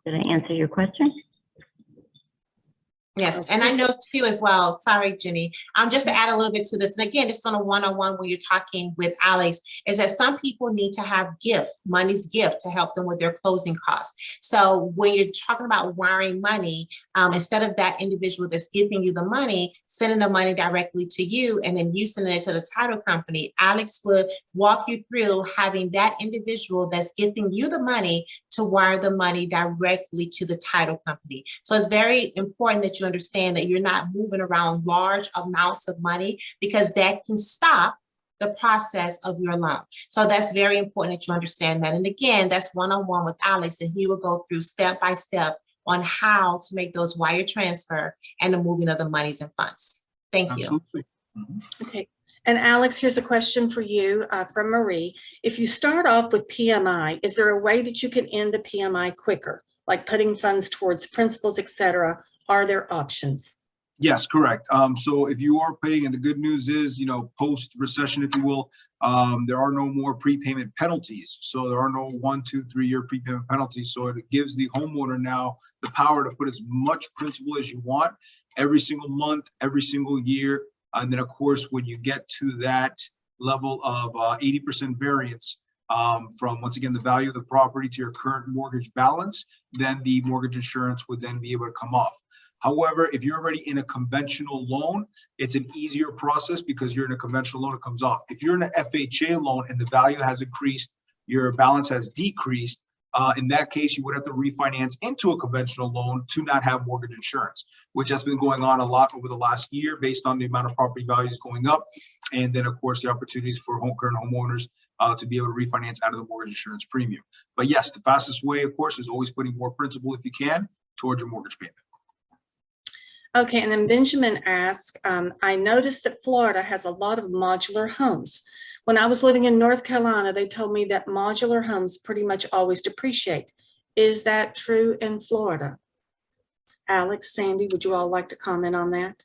Did I answer your question? Yes, and I know too as well, sorry, Jenny, just to add a little bit to this, and again, just on a one-on-one when you're talking with Alex, is that some people need to have money's gift to help them with their closing costs. So when you're talking about wiring money, instead of that individual that's giving you the money, sending the money directly to you, and then you sending it to the title company, Alex would walk you through having that individual that's giving you the money to wire the money directly to the title company. So it's very important that you understand that you're not moving around large amounts of money, because that can stop the process of your loan. So that's very important that you understand that. And again, that's one-on-one with Alex, and he will go through step by step on how to make those wire transfer and the moving of the monies and funds. Thank you. Absolutely. Okay. And Alex, here's a question for you from Marie. If you start off with PMI, is there a way that you can end the PMI quicker, like putting funds towards principals, et cetera? Are there options? Yes, correct. So if you are paying, and the good news is, you know, post-recession, if you will, there are no more prepayment penalties. So there are no 1, 2, 3 year prepayment penalties. So it gives the homeowner now the power to put as much principal as you want every single month, every single year. And then, of course, when you get to that level of 80% variance from, once again, the value of the property to your current mortgage balance, then the mortgage insurance would then be able to come off. However, if you're already in a conventional loan, it's an easier process because you're in a conventional loan, it comes off. If you're in an FHA loan and the value has increased, your balance has decreased, In that case, you would have to refinance into a conventional loan to not have mortgage insurance, which has been going on a lot over the last year based on the amount of property values going up. And then, of course, the opportunities for current homeowners to be able to refinance out of the mortgage insurance premium. But yes, the fastest way, of course, is always putting more principal, if you can, towards your mortgage payment. Okay, and then Benjamin asked, I noticed that Florida has a lot of modular homes. When I was living in North Carolina, they told me that modular homes pretty much always depreciate. Is that true in Florida? Alex, Sandy, would you all like to comment on that?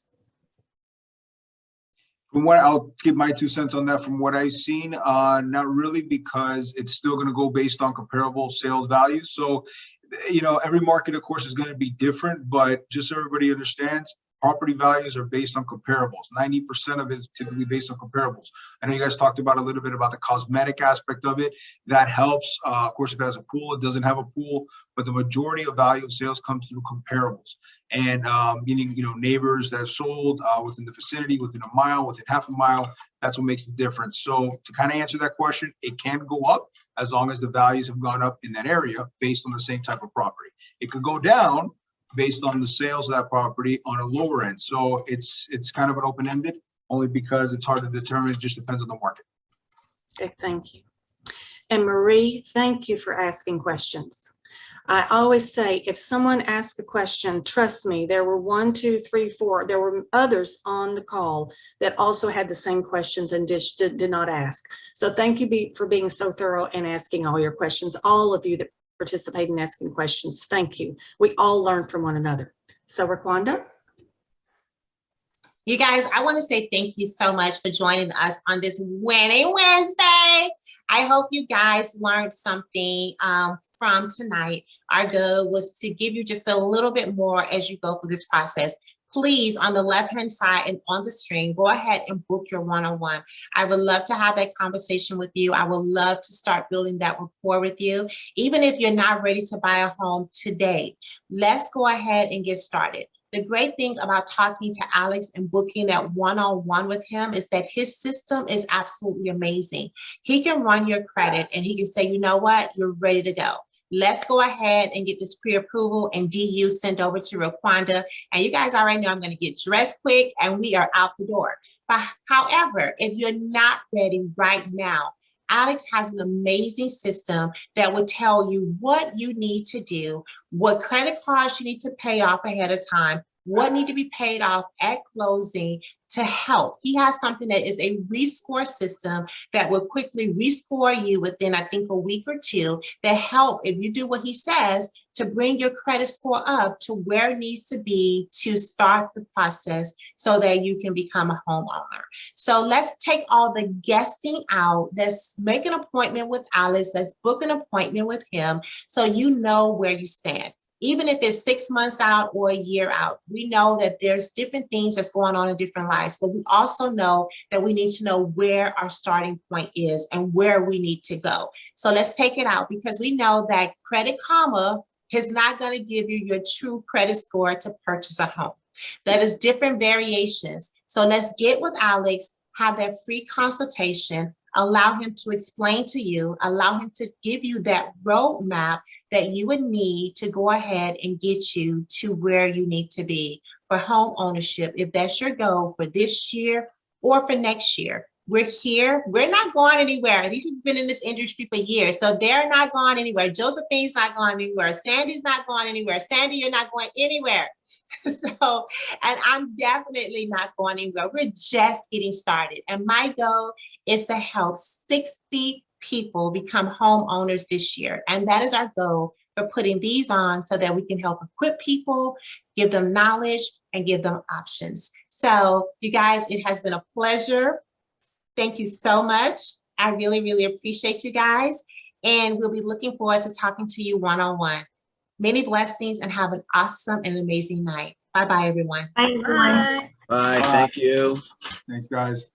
From what I'll give my 2 cents on that, from what I've seen, not really, because it's still going to go based on comparable sales values. So, you know, every market, of course, is going to be different, but just so everybody understands, property values are based on comparables. 90% of it is typically based on comparables. I know you guys talked about a little bit about the cosmetic aspect of it. That helps. Of course, if it has a pool, it doesn't have a pool, but the majority of value of sales comes through comparables. And meaning, you know, neighbors that have sold within the vicinity, within a mile, within half a mile, that's what makes the difference. So to kind of answer that question, it can go up as long as the values have gone up in that area based on the same type of property. It could go down based on the sales of that property on a lower end. So it's kind of an open-ended, only because it's hard to determine. It just depends on the market. Okay, thank you. And Marie, thank you for asking questions. I always say, if someone asks a question, trust me, there were 1, 2, 3, 4. There were others on the call that also had the same questions and did not ask. So thank you for being so thorough and asking all your questions. All of you that participate in asking questions, thank you. We all learn from one another. So RoQuanda? You guys, I want to say thank you so much for joining us on this Winning Wednesday. I hope you guys learned something from tonight. Our goal was to give you just a little bit more as you go through this process. Please, on the left-hand side and on the screen, go ahead and book your one-on-one. I would love to have that conversation with you. I would love to start building that rapport with you. Even if you're not ready to buy a home today, let's go ahead and get started. The great thing about talking to Alex and booking that one-on-one with him is that his system is absolutely amazing. He can run your credit and he can say, you know what, you're ready to go. Let's go ahead and get this pre-approval and DU sent over to RoQuanda. And you guys already know I'm going to get dressed quick and we are out the door. But however, if you're not ready right now, Alex has an amazing system that will tell you what you need to do, what credit cards you need to pay off ahead of time, what need to be paid off at closing to help. He has something that is a rescore system that will quickly rescore you within, I think, a week or two that help, if you do what he says, to bring your credit score up to where it needs to be to start the process so that you can become a homeowner. So let's take all the guessing out. Let's make an appointment with Alex. Let's book an appointment with him so you know where you stand. Even if it's 6 months out or a year out, we know that there's different things that's going on in different lives, but we also know that we need to know where our starting point is and where we need to go. So let's take it out, because we know that Credit Karma is not going to give you your true credit score to purchase a home. That is different variations. So let's get with Alex, have that free consultation, allow him to explain to you, allow him to give you that roadmap that you would need to go ahead and get you to where you need to be for home ownership, if that's your goal for this year or for next year. We're here. We're not going anywhere. These people have been in this industry for years, so they're not going anywhere. Josephine's not going anywhere. Sandy's not going anywhere. Sandy, you're not going anywhere. So, and I'm definitely not going anywhere. We're just getting started. And my goal is to help 60 people become homeowners this year. And that is our goal for putting these on, so that we can help equip people, give them knowledge, and give them options. So you guys, it has been a pleasure. Thank you so much. I really, really appreciate you guys. And we'll be looking forward to talking to you one-on-one. Many blessings and have an awesome and amazing night. Bye-bye, everyone. Bye, everyone. Bye. Bye. Thank you. Thanks, guys.